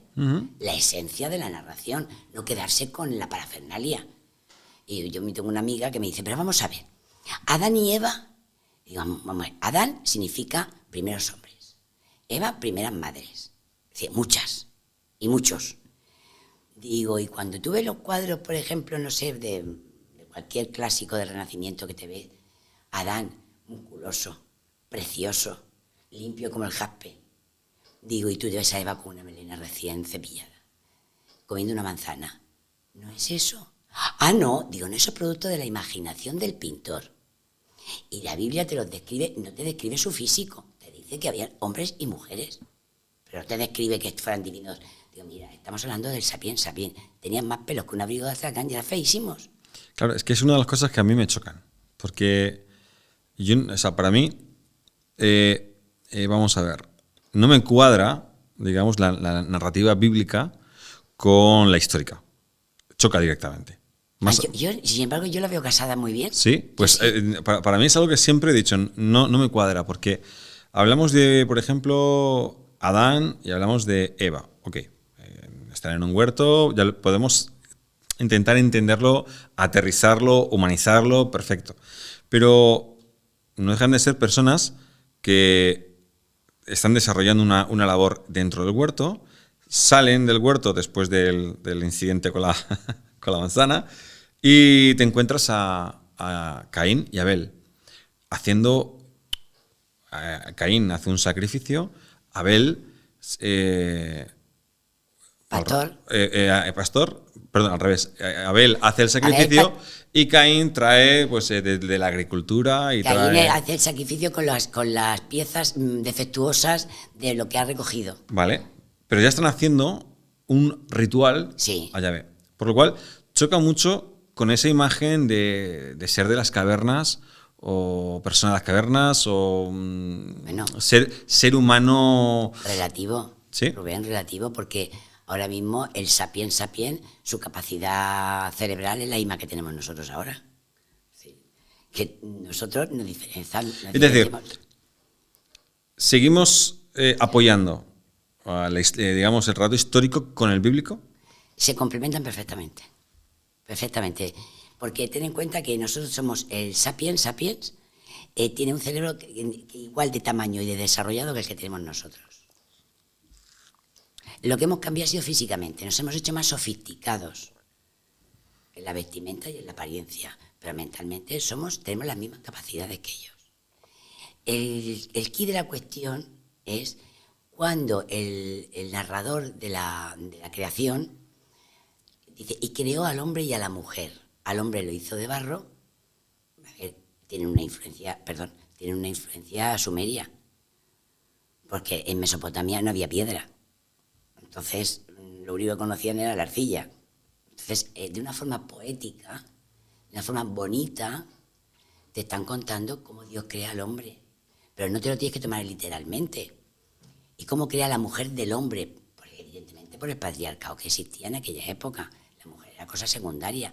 la esencia de la narración, no quedarse con la parafernalia. Y yo tengo una amiga que me dice, pero vamos a ver, Adán y Eva, digo, vamos a ver, Adán significa primeros hombres, Eva primeras madres, es decir, muchas y muchos. Digo, y cuando tú ves los cuadros, por ejemplo, no sé, de cualquier clásico del Renacimiento que te ves, Adán, musculoso, precioso, limpio como el jaspe. Digo, y tú te ves a Eva con una melena recién cepillada, comiendo una manzana. ¿No es eso? Ah, no, digo, no, eso es producto de la imaginación del pintor. Y la Biblia te los describe, no te describe su físico, te dice que había hombres y mujeres, pero no te describe que fueran divinos. Digo, mira, estamos hablando del sapiens sapiens. Tenían más pelos que un abrigo de Astracán y eran feísimos. Claro, es que es una de las cosas que a mí me chocan. Porque yo, o sea, para mí, vamos a ver, no me cuadra, digamos, la narrativa bíblica con la histórica. Choca directamente. Más, Sin embargo, yo la veo casada muy bien. Sí, pues sí. Para mí es algo que siempre he dicho, no me cuadra, porque hablamos de, por ejemplo, Adán y hablamos de Eva. Ok, están en un huerto, ya podemos intentar entenderlo, aterrizarlo, humanizarlo, perfecto. Pero no dejan de ser personas que están desarrollando una labor dentro del huerto, salen del huerto después del incidente con la manzana y te encuentras a Caín y Abel haciendo... Caín hace un sacrificio, Abel... pastor, perdón, al revés. Abel hace el sacrificio y Caín trae pues de la agricultura y Caín hace el sacrificio con las piezas defectuosas de lo que ha recogido. Vale, pero ya están haciendo un ritual a Yahvé. Por lo cual choca mucho con esa imagen de ser de las cavernas o persona de las cavernas o bueno, ser humano... Relativo. ¿Sí? Rubén, relativo, porque ahora mismo el sapiens sapiens, su capacidad cerebral es la misma que tenemos nosotros ahora. Sí. Que nosotros nos diferenciamos. Es decir, seguimos apoyando digamos, el relato histórico con el bíblico. Se complementan perfectamente. Perfectamente. Porque ten en cuenta que nosotros somos el sapiens sapiens, tiene un cerebro que igual de tamaño y de desarrollado que el que tenemos nosotros. Lo que hemos cambiado ha sido físicamente, nos hemos hecho más sofisticados en la vestimenta y en la apariencia, pero mentalmente tenemos las mismas capacidades que ellos. El quid de la cuestión es cuando el narrador de la creación dice, y creó al hombre y a la mujer. Al hombre lo hizo de barro, tiene una influencia sumeria, porque en Mesopotamia no había piedra. Entonces, lo único que conocían era la arcilla. Entonces, de una forma poética, de una forma bonita, te están contando cómo Dios crea al hombre. Pero no te lo tienes que tomar literalmente. Y cómo crea la mujer del hombre. Porque, evidentemente, por el patriarcado que existía en aquella época. La mujer era cosa secundaria.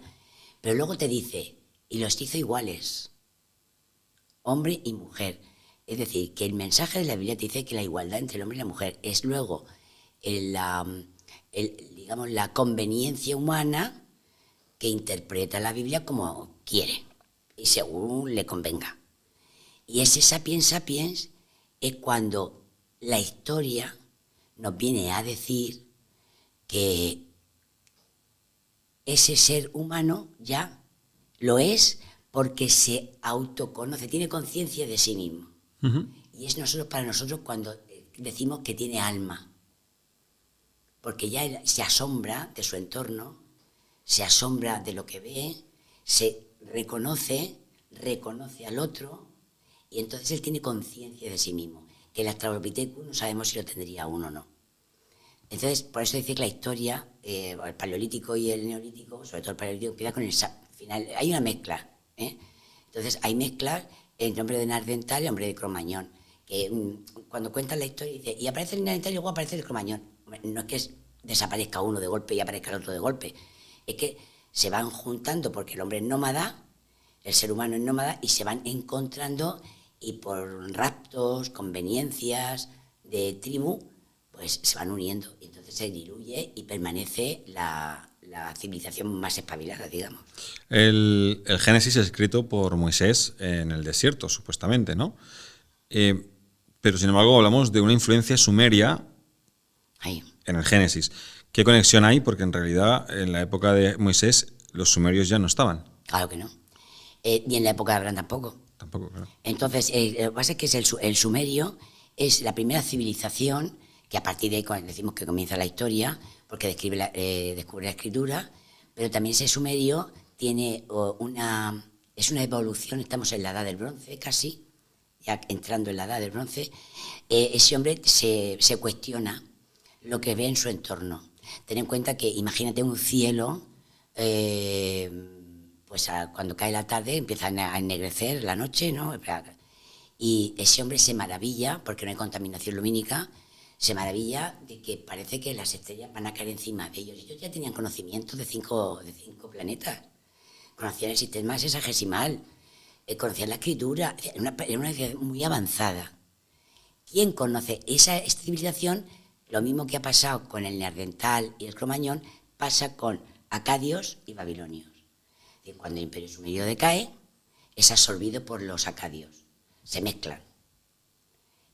Pero luego te dice, y los hizo iguales. hombre y mujer. Es decir, que el mensaje de la Biblia te dice que la igualdad entre el hombre y la mujer es luego digamos, la conveniencia humana que interpreta la Biblia como quiere y según le convenga. Y ese sapiens sapiens es cuando la historia nos viene a decir que ese ser humano ya lo es porque se autoconoce, tiene conciencia de sí mismo. Y es para nosotros cuando decimos que tiene alma, porque ya él se asombra de su entorno, se asombra de lo que ve, se reconoce al otro, y entonces él tiene conciencia de sí mismo, que el Australopithecus no sabemos si lo tendría aún o no. Entonces, por eso dice que la historia, el paleolítico y el neolítico, sobre todo el paleolítico, empieza con el final. Hay una mezcla, ¿eh? Entonces, hay mezclas entre hombre de Neandertal y hombre de Cromañón. Que cuando cuentan la historia, dice, y aparece el Neandertal y luego aparece el Cromañón. No es que desaparezca uno de golpe y aparezca el otro de golpe. Es que se van juntando porque el hombre es nómada, el ser humano es nómada, y se van encontrando, y por raptos, conveniencias de tribu, pues se van uniendo, y entonces se diluye y permanece la civilización más espabilada, digamos. El Génesis es escrito por Moisés en el desierto, supuestamente, ¿no? Pero sin embargo hablamos de una influencia sumeria Ahí. en el Génesis. ¿Qué conexión hay? Porque en realidad en la época de Moisés los sumerios ya no estaban. Claro que no. Ni en la época de Abraham tampoco. Tampoco, claro. Entonces, lo que pasa es que el sumerio es la primera civilización que a partir de ahí decimos que comienza la historia, porque descubre la escritura, pero también ese sumerio tiene es una evolución, estamos en la edad del bronce casi, ya entrando en la edad del bronce. Ese hombre se cuestiona lo que ve en su entorno. Ten en cuenta que imagínate un cielo, pues cuando cae la tarde empieza a ennegrecer la noche, ¿no? Y ese hombre se maravilla, porque no hay contaminación lumínica, se maravilla de que parece que las estrellas van a caer encima de ellos. Ellos ya tenían conocimiento de cinco planetas, conocían el sistema sexagesimal, conocían la escritura, era una ciudad muy avanzada. ¿Quién conoce esa civilización? Lo mismo que ha pasado con el Neandertal y el Cromañón, pasa con acadios y babilonios. Es decir, cuando el imperio sumerio decae, es absorbido por los acadios, se mezclan.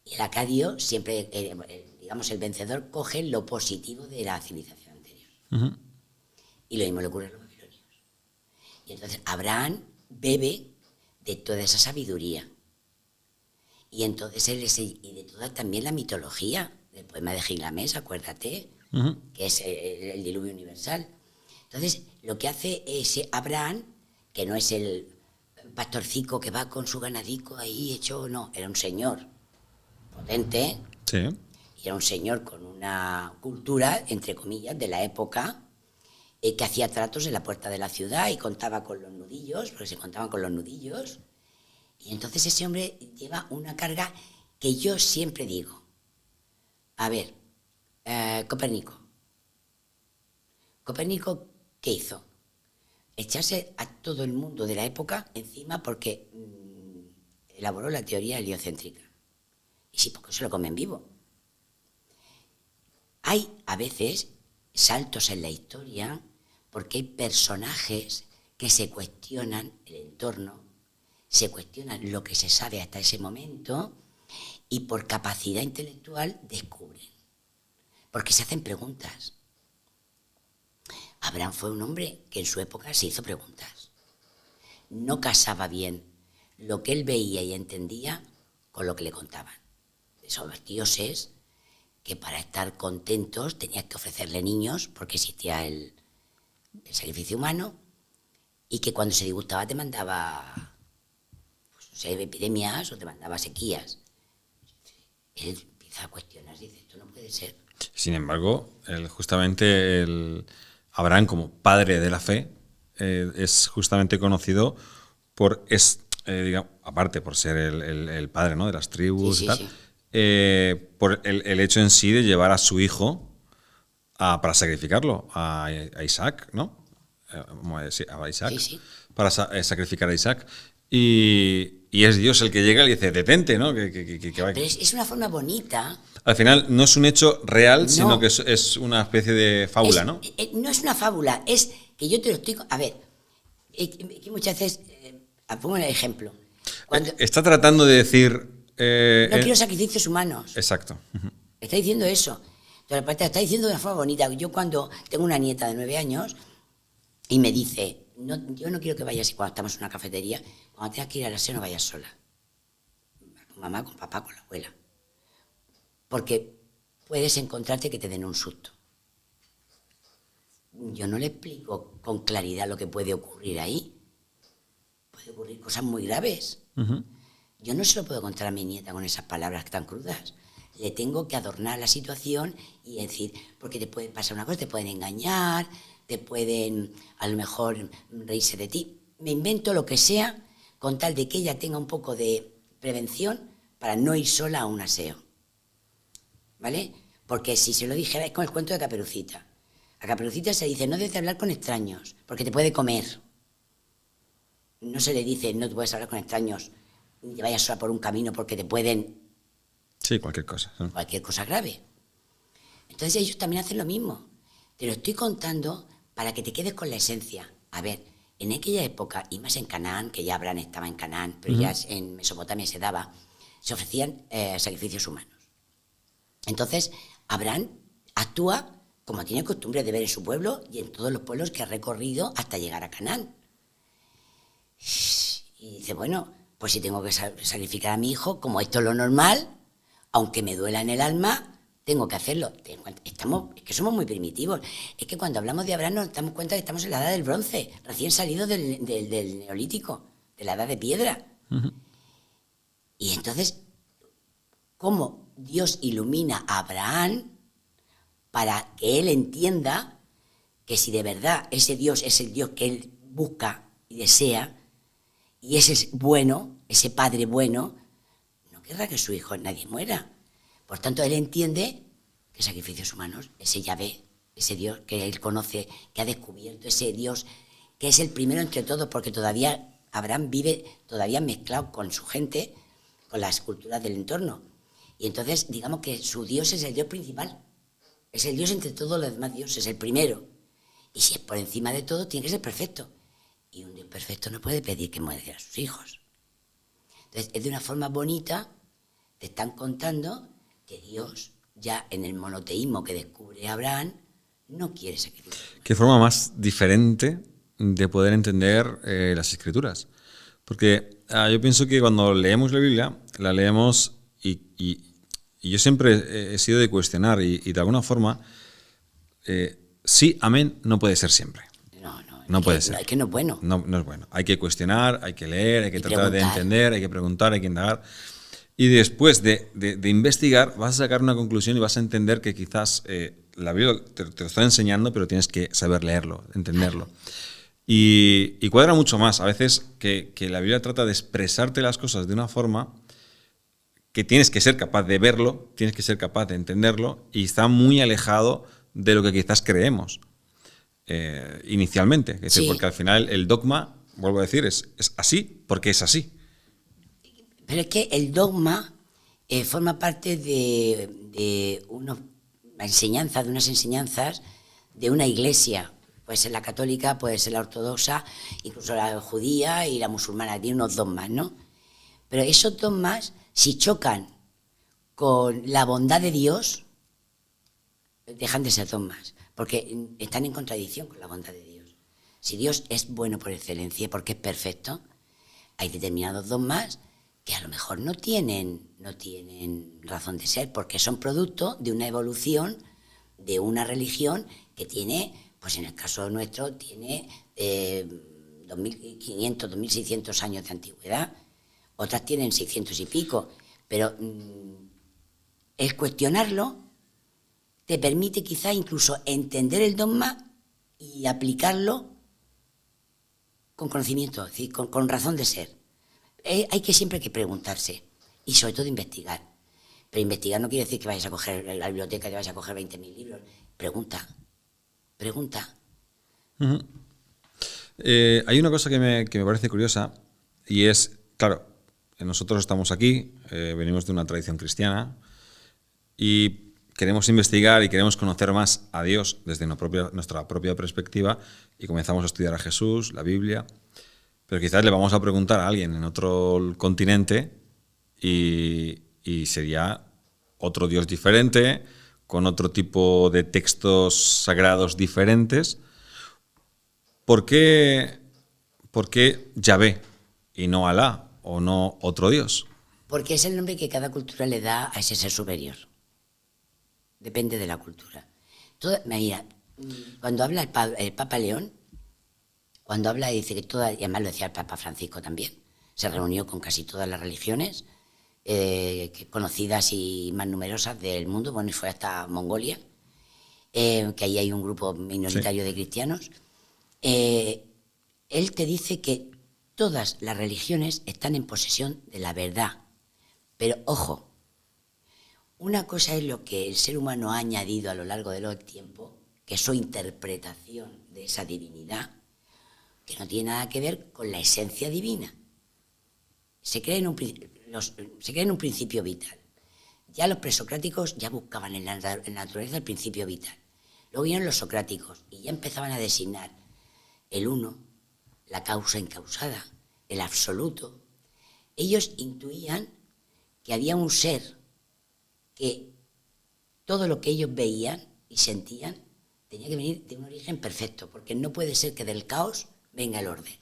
Y el acadio siempre, digamos, el vencedor coge lo positivo de la civilización anterior. Uh-huh. Y lo mismo le ocurre a los babilonios. Y entonces Abraham bebe de toda esa sabiduría. Y entonces y de toda también la mitología, del poema de Gilgamesh, acuérdate, uh-huh, que es el diluvio universal. Entonces, lo que hace ese Abraham, que no es el pastorcico que va con su ganadico ahí hecho, no, era un señor potente, sí, y era un señor con una cultura, entre comillas, de la época, que hacía tratos en la puerta de la ciudad y contaba con los nudillos, porque se contaban con los nudillos. Y entonces ese hombre lleva una carga que yo siempre digo, a ver, Copérnico, ¿qué hizo? Echarse a todo el mundo de la época encima porque elaboró la teoría heliocéntrica. Y sí, porque se lo comen vivo. Hay a veces saltos en la historia porque hay personajes que se cuestionan el entorno, se cuestionan lo que se sabe hasta ese momento y por capacidad intelectual descubren. Porque se hacen preguntas. Abraham fue un hombre que en su época se hizo preguntas. No casaba bien lo que él veía y entendía con lo que le contaban. Son los dioses que para estar contentos tenías que ofrecerle niños porque existía el sacrificio humano, y que cuando se disgustaba te mandaba, pues, no sé, epidemias o te mandaba sequías. Él empieza a cuestionar, dice, esto no puede ser. Sin embargo, justamente Abraham como padre de la fe es justamente conocido por, digamos, aparte por ser el padre, ¿no?, de las tribus, sí, y tal, sí. Por el hecho en sí de llevar a su hijo para sacrificarlo, a Isaac, ¿no? A Isaac, sí, sí. Para sacrificar a Isaac. Y y es Dios el que llega y le dice, detente, ¿no? Que va. Pero es una forma bonita. Al final no es un hecho real, No. sino que es una especie de fábula, ¿no? No es una fábula, es que yo te lo estoy... A ver, que muchas veces... pongo el ejemplo. Cuando, Está tratando de decir... no quiero sacrificios humanos. Exacto. Está diciendo eso. Entonces, aparte, está diciendo de una forma bonita. Yo cuando tengo una nieta de 9 años y me dice, no, yo no quiero que vayas cuando estamos en una cafetería, cuando tengas que ir al aseo no vayas sola. Con mamá, con papá, con la abuela. Porque puedes encontrarte que te den un susto. Yo no le explico con claridad lo que puede ocurrir ahí. Puede ocurrir cosas muy graves. Yo no se lo puedo contar a mi nieta con esas palabras tan crudas. Le tengo que adornar la situación y decir, porque te puede pasar una cosa, te pueden engañar, te pueden a lo mejor reírse de ti. Me invento lo que sea con tal de que ella tenga un poco de prevención para no ir sola a un aseo. ¿Vale? Porque si se lo dijera, es con el cuento de Caperucita. A Caperucita se dice, no debes de hablar con extraños, porque te puede comer. No se le dice, no te puedes hablar con extraños, ni te vayas sola por un camino porque te pueden... Sí, cualquier cosa. ¿No? Cualquier cosa grave. Entonces ellos también hacen lo mismo. Te lo estoy contando para que te quedes con la esencia. A ver, en aquella época, y más en Canaán, que ya Abraham estaba en Canaán, pero ya en Mesopotamia se daba, se ofrecían sacrificios humanos. Entonces, Abraham actúa como tiene costumbre de ver en su pueblo y en todos los pueblos que ha recorrido hasta llegar a Canaán. Y dice, bueno, pues si tengo que sacrificar a mi hijo, como esto es lo normal, aunque me duela en el alma, tengo que hacerlo. Es que somos muy primitivos. Es que cuando hablamos de Abraham nos damos cuenta que estamos en la edad del bronce, recién salido del neolítico, de la edad de piedra. Y entonces, ¿cómo Dios ilumina a Abraham para que él entienda que si de verdad ese Dios es el Dios que él busca y desea, y ese es bueno, ese padre bueno, no querrá que su hijo nadie muera? Por tanto, él entiende que sacrificios humanos, ese Yahvé, ese Dios que él conoce, que ha descubierto, ese Dios que es el primero entre todos, porque todavía Abraham vive todavía mezclado con su gente, con las culturas del entorno. Y entonces, digamos que su Dios es el Dios principal. Es el Dios entre todos los demás dioses, es el primero. Y si es por encima de todo, tiene que ser perfecto. Y un Dios perfecto no puede pedir que muera a sus hijos. Entonces, es de una forma bonita, te están contando que Dios, ya en el monoteísmo que descubre Abraham, no quiere sacrificio. ¿Qué forma más diferente de poder entender las escrituras? Porque yo pienso que cuando leemos la Biblia, la leemos y yo siempre he sido de cuestionar y de alguna forma, sí, amén, no puede ser siempre. No puede ser. Es que no es bueno. No es bueno. Hay que cuestionar, hay que leer, hay que tratar de preguntar. entender, hay que preguntar, hay que indagar. Y después de investigar, vas a sacar una conclusión y vas a entender que quizás la Biblia te lo está enseñando, pero tienes que saber leerlo, entenderlo. Y cuadra mucho más. A veces que la Biblia trata de expresarte las cosas de una forma que tienes que ser capaz de verlo, tienes que ser capaz de entenderlo, y está muy alejado de lo que quizás creemos inicialmente. Es decir, Sí. porque al final el dogma, vuelvo a decir, es así porque es así. Pero es que el dogma forma parte de unas enseñanzas de una iglesia. Puede ser la católica, puede ser la ortodoxa, incluso la judía y la musulmana. Tiene unos dogmas, ¿no? Pero esos dogmas, si chocan con la bondad de Dios, dejan de ser dogmas, porque están en contradicción con la bondad de Dios. Si Dios es bueno por excelencia, porque es perfecto, hay determinados dogmas que a lo mejor no tienen razón de ser, porque son producto de una evolución de una religión que tiene, pues en el caso nuestro, tiene 2.500, 2.600 años de antigüedad. Otras tienen 600 y pico, pero el cuestionarlo te permite quizá incluso entender el dogma y aplicarlo con conocimiento, es decir, con razón de ser. Hay que siempre que preguntarse y sobre todo investigar. Pero investigar no quiere decir que vayas a coger la biblioteca y te vayas a coger 20.000 libros. Pregunta. Hay una cosa que me parece curiosa y es, claro, nosotros estamos aquí, venimos de una tradición cristiana y queremos investigar y queremos conocer más a Dios desde nuestra propia perspectiva y comenzamos a estudiar a Jesús, la Biblia, pero quizás le vamos a preguntar a alguien en otro continente y sería otro Dios diferente, con otro tipo de textos sagrados diferentes. ¿Por qué Yahvé y no Alá o no otro Dios? Porque es el nombre que cada cultura le da a ese ser superior. Depende de la cultura. Mira, cuando habla el Papa León, cuando habla dice que todas, y además lo decía el Papa Francisco también, se reunió con casi todas las religiones conocidas y más numerosas del mundo, bueno, y fue hasta Mongolia, que ahí hay un grupo minoritario Sí. de cristianos. Él te dice que todas las religiones están en posesión de la verdad. Pero ojo, una cosa es lo que el ser humano ha añadido a lo largo de los tiempos, que es su interpretación de esa divinidad, que no tiene nada que ver con la esencia divina. Se cree en un principio vital. Ya los presocráticos ya buscaban en la naturaleza el principio vital. Luego vinieron los socráticos y ya empezaban a designar el uno, la causa incausada, el absoluto. Ellos intuían que había un ser que todo lo que ellos veían y sentían tenía que venir de un origen perfecto, porque no puede ser que del caos venga el orden.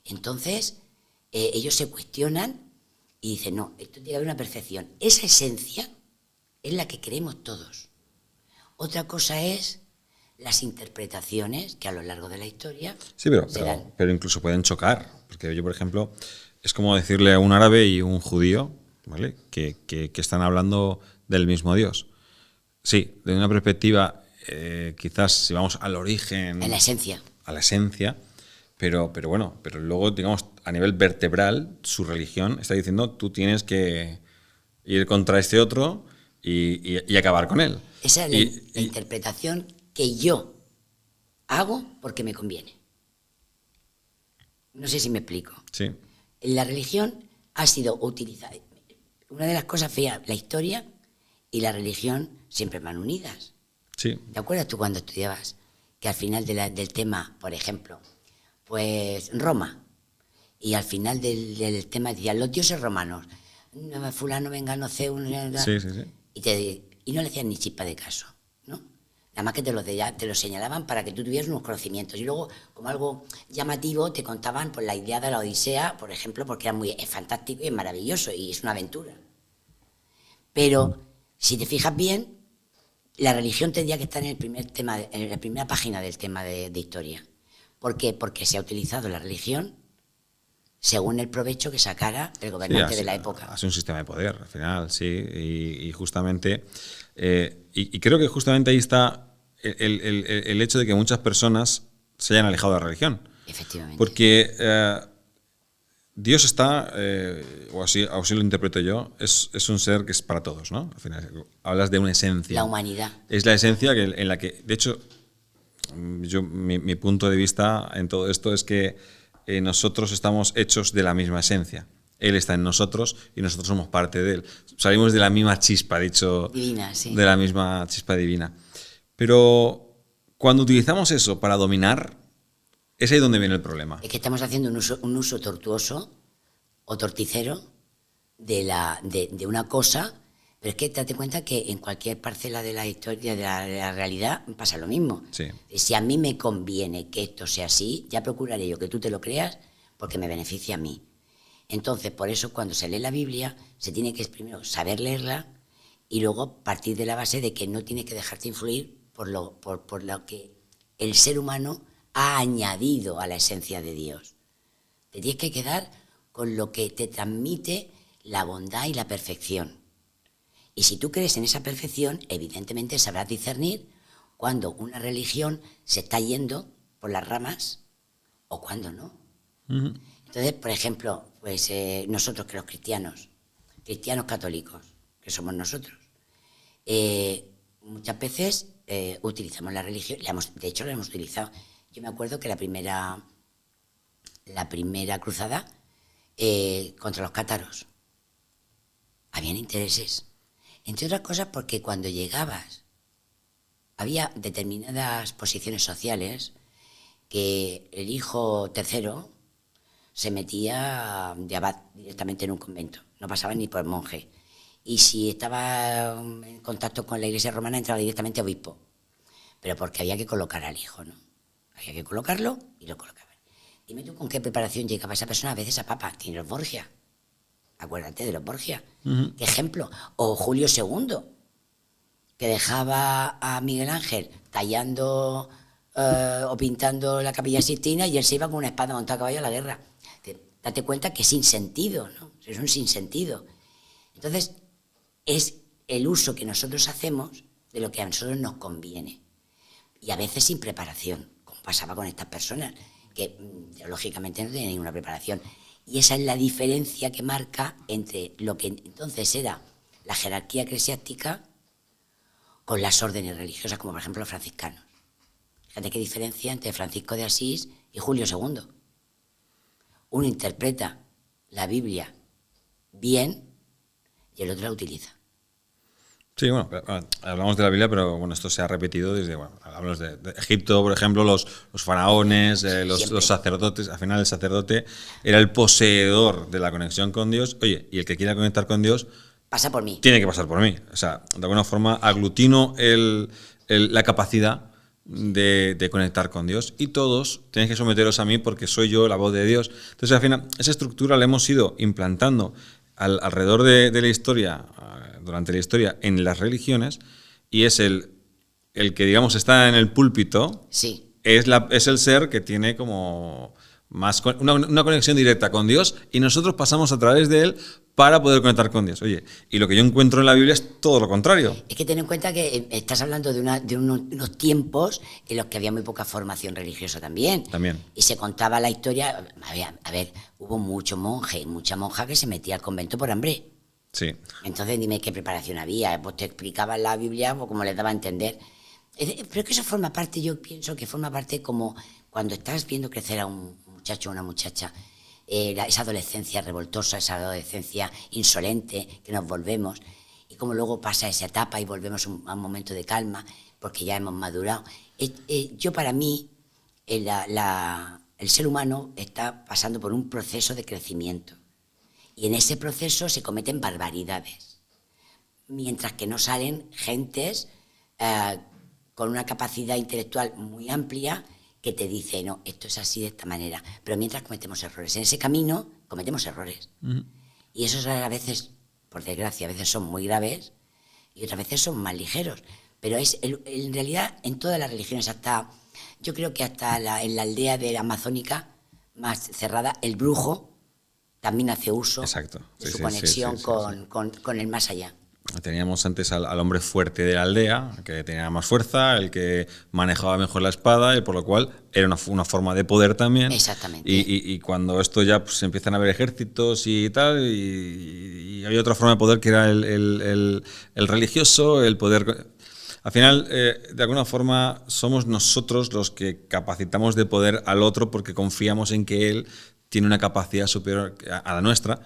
Entonces, ellos se cuestionan y dicen, no, esto tiene que haber una perfección. Esa esencia es la que creemos todos. Otra cosa es las interpretaciones que a lo largo de la historia Sí, serán. pero incluso pueden chocar. Porque yo, por ejemplo, es como decirle a un árabe y un judío, ¿vale?, que están hablando del mismo Dios. Sí, de una perspectiva, quizás si vamos al origen, En la esencia. a la esencia, pero luego, digamos, a nivel vertebral, su religión está diciendo tú tienes que ir contra este otro y acabar con él. Esa es la interpretación que yo hago porque me conviene. No sé si me explico. Sí, La religión ha sido utilizada. Una de las cosas feas, la historia y la religión siempre van unidas. sí, ¿Te acuerdas tú cuando estudiabas que al final del tema, por ejemplo, pues Roma, y al final del tema decían los dioses romanos, fulano, vengano, Zeus, sí, sí, sí. y no le hacían ni chispa de caso, ¿no? Nada más que te lo señalaban para que tú tuvieras unos conocimientos. Y luego, como algo llamativo, te contaban pues, la idea de la Odisea, por ejemplo, porque es fantástico y es maravilloso y es una aventura. Pero, si te fijas bien, la religión tendría que estar en el primer tema, en la primera página del tema de historia. ¿Por qué? Porque se ha utilizado la religión según el provecho que sacara el gobernante de la época. Hace un sistema de poder, al final, sí. Y justamente, y creo que justamente ahí está el hecho de que muchas personas se hayan alejado de la religión. Efectivamente. Porque Dios está, o así lo interpreto yo, es un ser que es para todos, ¿no? Al final, hablas de una esencia. La humanidad. Es la esencia en la que, de hecho, mi punto de vista en todo esto es que nosotros estamos hechos de la misma esencia. Él está en nosotros y nosotros somos parte de él. Salimos de la misma chispa, dicho. Divina, sí. De la misma chispa divina. Pero cuando utilizamos eso para dominar, es ahí donde viene el problema. Es que estamos haciendo un uso tortuoso o torticero de una cosa, pero es que date cuenta que en cualquier parcela de la historia, de la realidad, pasa lo mismo. Sí. Si a mí me conviene que esto sea así, ya procuraré yo que tú te lo creas porque me beneficia a mí. Entonces, por eso cuando se lee la Biblia, se tiene que primero saber leerla y luego partir de la base de que no tienes que dejarte influir por lo que el ser humano ha añadido a la esencia de Dios. Te tienes que quedar con lo que te transmite la bondad y la perfección. Y si tú crees en esa perfección, evidentemente sabrás discernir cuando una religión se está yendo por las ramas o cuando no. Uh-huh. Entonces, por ejemplo, pues nosotros que los cristianos católicos, que somos nosotros, muchas veces utilizamos la religión, de hecho la hemos utilizado. Yo me acuerdo que la primera cruzada contra los cátaros. Habían intereses. Entre otras cosas porque cuando llegabas había determinadas posiciones sociales que el hijo tercero se metía de abad directamente en un convento, no pasaba ni por monje. Y si estaba en contacto con la iglesia romana entraba directamente obispo. Pero porque había que colocar al hijo, ¿no? Había que colocarlo y lo colocaban. Dime tú con qué preparación llegaba esa persona a veces a papa. Tiene los Borgia. Acuérdate de los Borgia. ¿Qué ejemplo? O Julio II, que dejaba a Miguel Ángel tallando o pintando la Capilla Sixtina y él se iba con una espada montada a caballo a la guerra. Date cuenta que es sin sentido, ¿no? Es un sinsentido. Entonces, es el uso que nosotros hacemos de lo que a nosotros nos conviene. Y a veces sin preparación, como pasaba con estas personas, que lógicamente no tenían ninguna preparación. Y esa es la diferencia que marca entre lo que entonces era la jerarquía eclesiástica con las órdenes religiosas, como por ejemplo los franciscanos. Fíjate qué diferencia entre Francisco de Asís y Julio II. Uno interpreta la Biblia bien y el otro la utiliza. Sí, bueno, hablamos de la Biblia, pero bueno, esto se ha repetido desde, bueno, hablamos de Egipto, por ejemplo, los faraones, los sacerdotes. Al final el sacerdote era el poseedor de la conexión con Dios. Oye, y el que quiera conectar con Dios pasa por mí. Tiene que pasar por mí. O sea, de alguna forma aglutino la capacidad de conectar con Dios y todos tenéis que someteros a mí porque soy yo la voz de Dios. Entonces, al final, esa estructura la hemos ido implantando alrededor de la historia, durante la historia, en las religiones, y es el que, digamos, está en el púlpito, sí. es el ser que tiene como más una conexión directa con Dios y nosotros pasamos a través de él para poder conectar con Dios. Oye, y lo que yo encuentro en la Biblia es todo lo contrario. Es que ten en cuenta que estás hablando de unos tiempos en los que había muy poca formación religiosa también. Y se contaba la historia. A ver, hubo mucho monje y mucha monja que se metía al convento por hambre. Sí. Entonces dime qué preparación había. Pues te explicaban la Biblia o como les daba a entender. Pero que eso forma parte, yo pienso que forma parte como cuando estás viendo crecer a un muchacho o una muchacha. Esa adolescencia revoltosa, esa adolescencia insolente que nos volvemos y como luego pasa esa etapa y volvemos a un momento de calma porque ya hemos madurado. Yo para mí el ser humano está pasando por un proceso de crecimiento y en ese proceso se cometen barbaridades mientras que no salen gentes con una capacidad intelectual muy amplia que te dice, no, esto es así de esta manera. Pero mientras cometemos errores. En ese camino cometemos errores. Y esos a veces, por desgracia, a veces son muy graves y otras veces son más ligeros. Pero en realidad en todas las religiones, yo creo que hasta en la aldea de la amazónica más cerrada, el brujo también hace uso de su conexión con el más allá. Teníamos antes al hombre fuerte de la aldea, que tenía más fuerza, el que manejaba mejor la espada, y por lo cual era una forma de poder también. Exactamente. Y cuando esto ya pues, empiezan a haber ejércitos y tal, y había otra forma de poder que era el religioso, el poder... Al final, de alguna forma, somos nosotros los que capacitamos de poder al otro porque confiamos en que él tiene una capacidad superior a la nuestra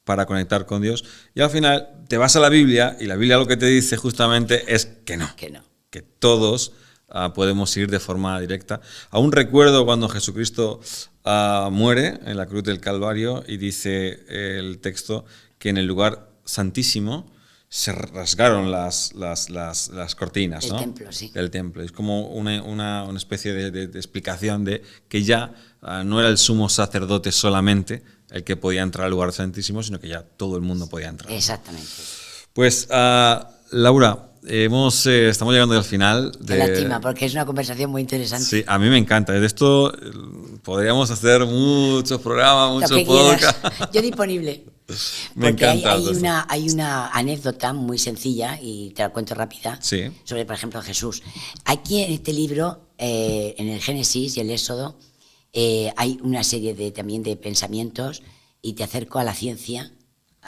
para conectar con Dios. Y al final te vas a la Biblia y la Biblia lo que te dice justamente es que no. Que todos podemos ir de forma directa. Aún recuerdo cuando Jesucristo muere en la cruz del Calvario y dice el texto que en el lugar santísimo se rasgaron las cortinas, ¿no? Templo, sí. Del templo. Es como una especie de explicación de que ya no era el sumo sacerdote solamente el que podía entrar al lugar santísimo, sino que ya todo el mundo podía entrar. Exactamente. Pues, Laura, estamos llegando al final. Qué lástima, porque es una conversación muy interesante. Sí, a mí me encanta. De esto podríamos hacer muchos programas, muchos podcasts. Yo disponible. Me encanta. Hay una anécdota muy sencilla, y te la cuento rápida, sobre, por ejemplo, Jesús. Aquí en este libro, en el Génesis y el Éxodo, hay una serie también de pensamientos y te acerco a la ciencia.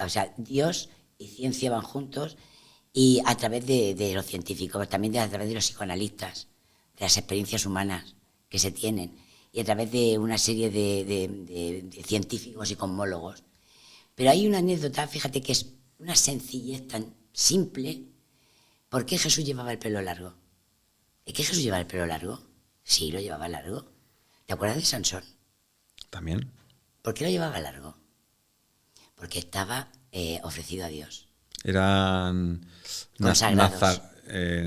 O sea, Dios y ciencia van juntos y a través de los científicos, también a través de los psicoanalistas, de las experiencias humanas que se tienen. y a través de una serie de científicos y cosmólogos. Pero hay una anécdota, fíjate, que es una sencillez tan simple. ¿Por qué Jesús llevaba el pelo largo? ¿Es que Jesús llevaba el pelo largo? Sí, lo llevaba largo. ¿Te acuerdas de Sansón? También. ¿Por qué lo llevaba largo? Porque estaba ofrecido a Dios. Eran Consagrados.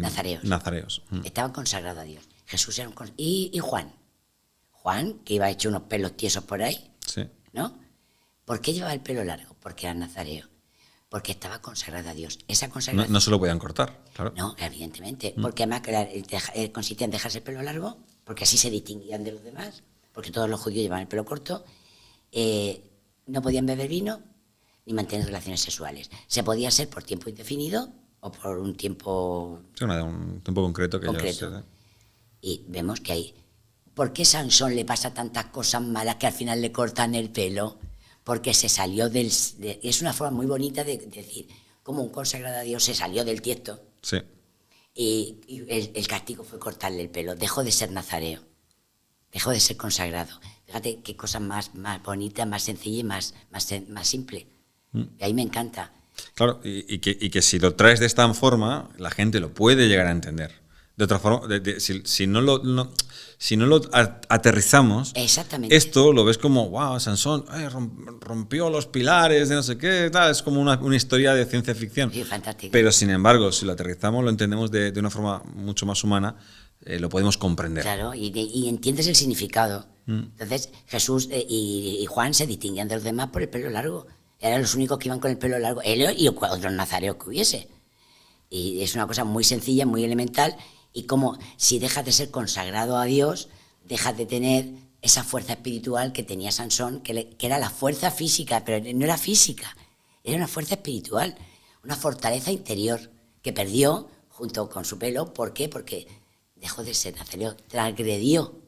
Nazareos. Nazareos. Estaban consagrados a Dios. Jesús era y Juan. Juan, que iba hecho unos pelos tiesos por ahí, Sí. ¿no? ¿Por qué llevaba el pelo largo? Porque era nazareo. Porque estaba consagrado a Dios. Esa No, consagración... no se lo podían cortar, claro. No, evidentemente. Porque además consistía en dejarse el pelo largo, porque así se distinguían de los demás, porque todos los judíos llevaban el pelo corto. No podían beber vino ni mantener relaciones sexuales. Se podía ser por tiempo indefinido o por un tiempo Sí, un tiempo concreto que concreto. ellos... Y vemos que hay... ¿Por qué Sansón le pasa tantas cosas malas que al final le cortan el pelo? Porque se salió es una forma muy bonita de decir, como un consagrado a Dios se salió del tiesto Sí. y el castigo fue cortarle el pelo. Dejó de ser nazareo, dejó de ser consagrado. Fíjate qué cosa más bonita, más sencilla y más simple. Y ahí me encanta. Claro, y que si lo traes de esta forma, la gente lo puede llegar a entender. De otra forma, si no lo aterrizamos, Exactamente. esto lo ves como, wow, Sansón rompió los pilares de no sé qué, tal, es como una historia de ciencia ficción. Sí, fantástico. Pero sin embargo, si lo aterrizamos, lo entendemos de una forma mucho más humana, lo podemos comprender. Claro, y entiendes el significado. Entonces, Jesús y Juan se distinguían de los demás por el pelo largo. Eran los únicos que iban con el pelo largo, él y otros nazareos que hubiese. Y es una cosa muy sencilla, muy elemental, y como si dejas de ser consagrado a Dios, dejas de tener esa fuerza espiritual que tenía Sansón, que era la fuerza física, pero no era física, era una fuerza espiritual, una fortaleza interior que perdió junto con su pelo. ¿Por qué? Porque dejó de ser nazareo, transgredió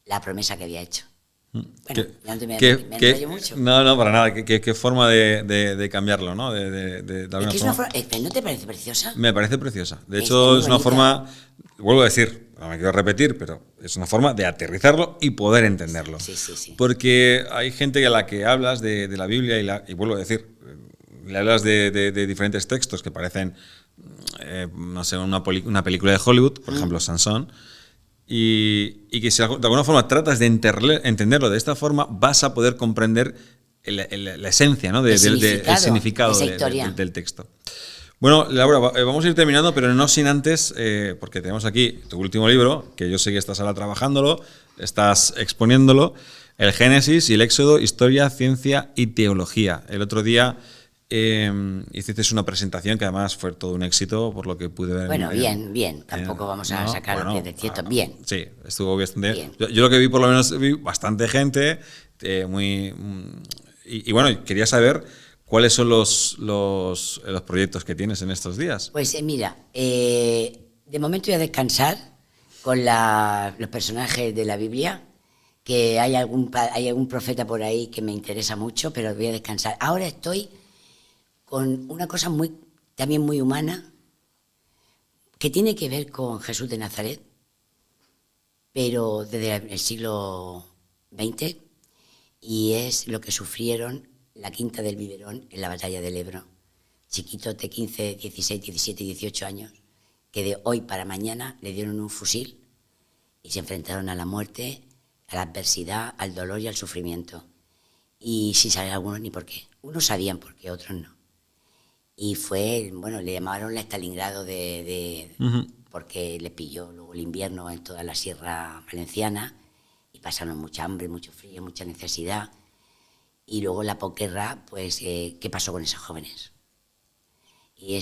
la promesa que había hecho. Bueno, me enrollo mucho. No, para nada. ¿Qué forma de cambiarlo, ¿no? De Es que es una forma, ¿no te parece preciosa? Me parece preciosa. De Es hecho, muy es una bonita. forma, vuelvo a decir, no me quiero repetir, pero es una forma de aterrizarlo y poder entenderlo. Sí. Porque hay gente a la que hablas de la Biblia y vuelvo a decir, le hablas de diferentes textos que parecen, no sé, una película de Hollywood, por ejemplo, Sansón, y que si de alguna forma tratas de entenderlo de esta forma, vas a poder comprender la esencia, ¿no? el significado esa historia. del texto. Bueno, Laura, vamos a ir terminando, pero no sin antes, porque tenemos aquí tu último libro, que yo sé que estás ahora trabajándolo, estás exponiéndolo, el Génesis y el Éxodo, Historia, Ciencia y Teología. El otro día hiciste una presentación que además fue todo un éxito, por lo que pude ver. Bueno, bien. Tampoco vamos a sacar los pies del tiesto. Bien. Sí, estuvo bastante Bien. Yo lo que vi, por lo menos, vi bastante gente, y bueno, quería saber cuáles son los proyectos que tienes en estos días. Pues mira, de momento voy a descansar con los personajes de la Biblia, que hay algún profeta por ahí que me interesa mucho, pero voy a descansar. Ahora estoy con una cosa también muy humana, que tiene que ver con Jesús de Nazaret, pero desde el siglo XX, y es lo que sufrieron la Quinta del Biberón en la batalla del Ebro. Chiquitos de 15, 16, 17 y 18 años, que de hoy para mañana le dieron un fusil y se enfrentaron a la muerte, a la adversidad, al dolor y al sufrimiento. Y sin saber algunos ni por qué. Unos sabían por qué, otros no. Y le llamaron la Stalingrado porque le pilló luego el invierno en toda la sierra valenciana y pasaron mucha hambre, mucho frío, mucha necesidad. Y luego la posguerra, pues, ¿qué pasó con esos jóvenes? Y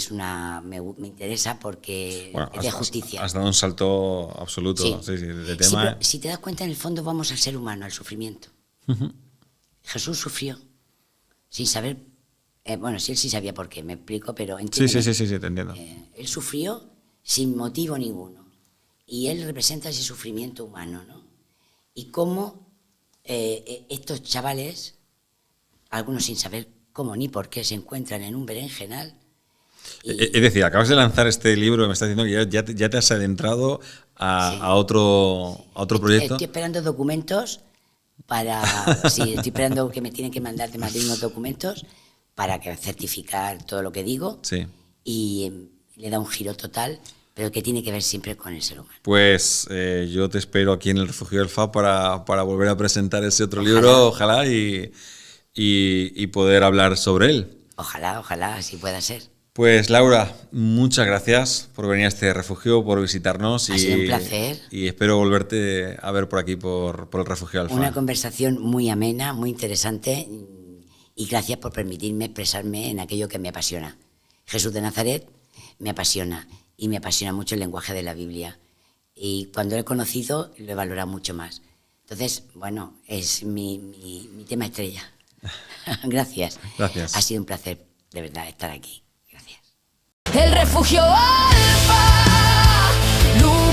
me interesa porque es de justicia. Has dado un salto absoluto de tema. Pero si te das cuenta, en el fondo vamos al ser humano, al sufrimiento. Jesús sufrió sin saber, sí, él sí sabía por qué, me explico, pero entiéndeme. Sí, te entiendo. Él sufrió sin motivo ninguno. Y él representa ese sufrimiento humano, ¿no? Y cómo estos chavales, algunos sin saber cómo ni por qué, se encuentran en un berenjenal Es decir, acabas de lanzar este libro y me estás diciendo que ya te has adentrado a otro proyecto. Estoy esperando documentos sí, estoy esperando que me tienen que mandar de Madrid unos documentos para certificar todo lo que digo. Sí. Y le da un giro total, pero que tiene que ver siempre con el ser humano. Pues yo te espero aquí en el Refugio del FAB para volver a presentar ese otro libro, ojalá, y poder hablar sobre él. Ojalá así pueda ser. Pues Laura, muchas gracias por venir a este refugio, por visitarnos. Ha sido un placer. Y espero volverte a ver por aquí, por el Refugio del FAB. Una conversación muy amena, muy interesante, y gracias por permitirme expresarme en aquello que me apasiona. Jesús de Nazaret me apasiona, y me apasiona mucho el lenguaje de la Biblia. Y cuando lo he conocido, lo he valorado mucho más. Entonces, bueno, es mi tema estrella. Gracias. Gracias. Ha sido un placer, de verdad, estar aquí. Gracias. El refugio alfa, luz.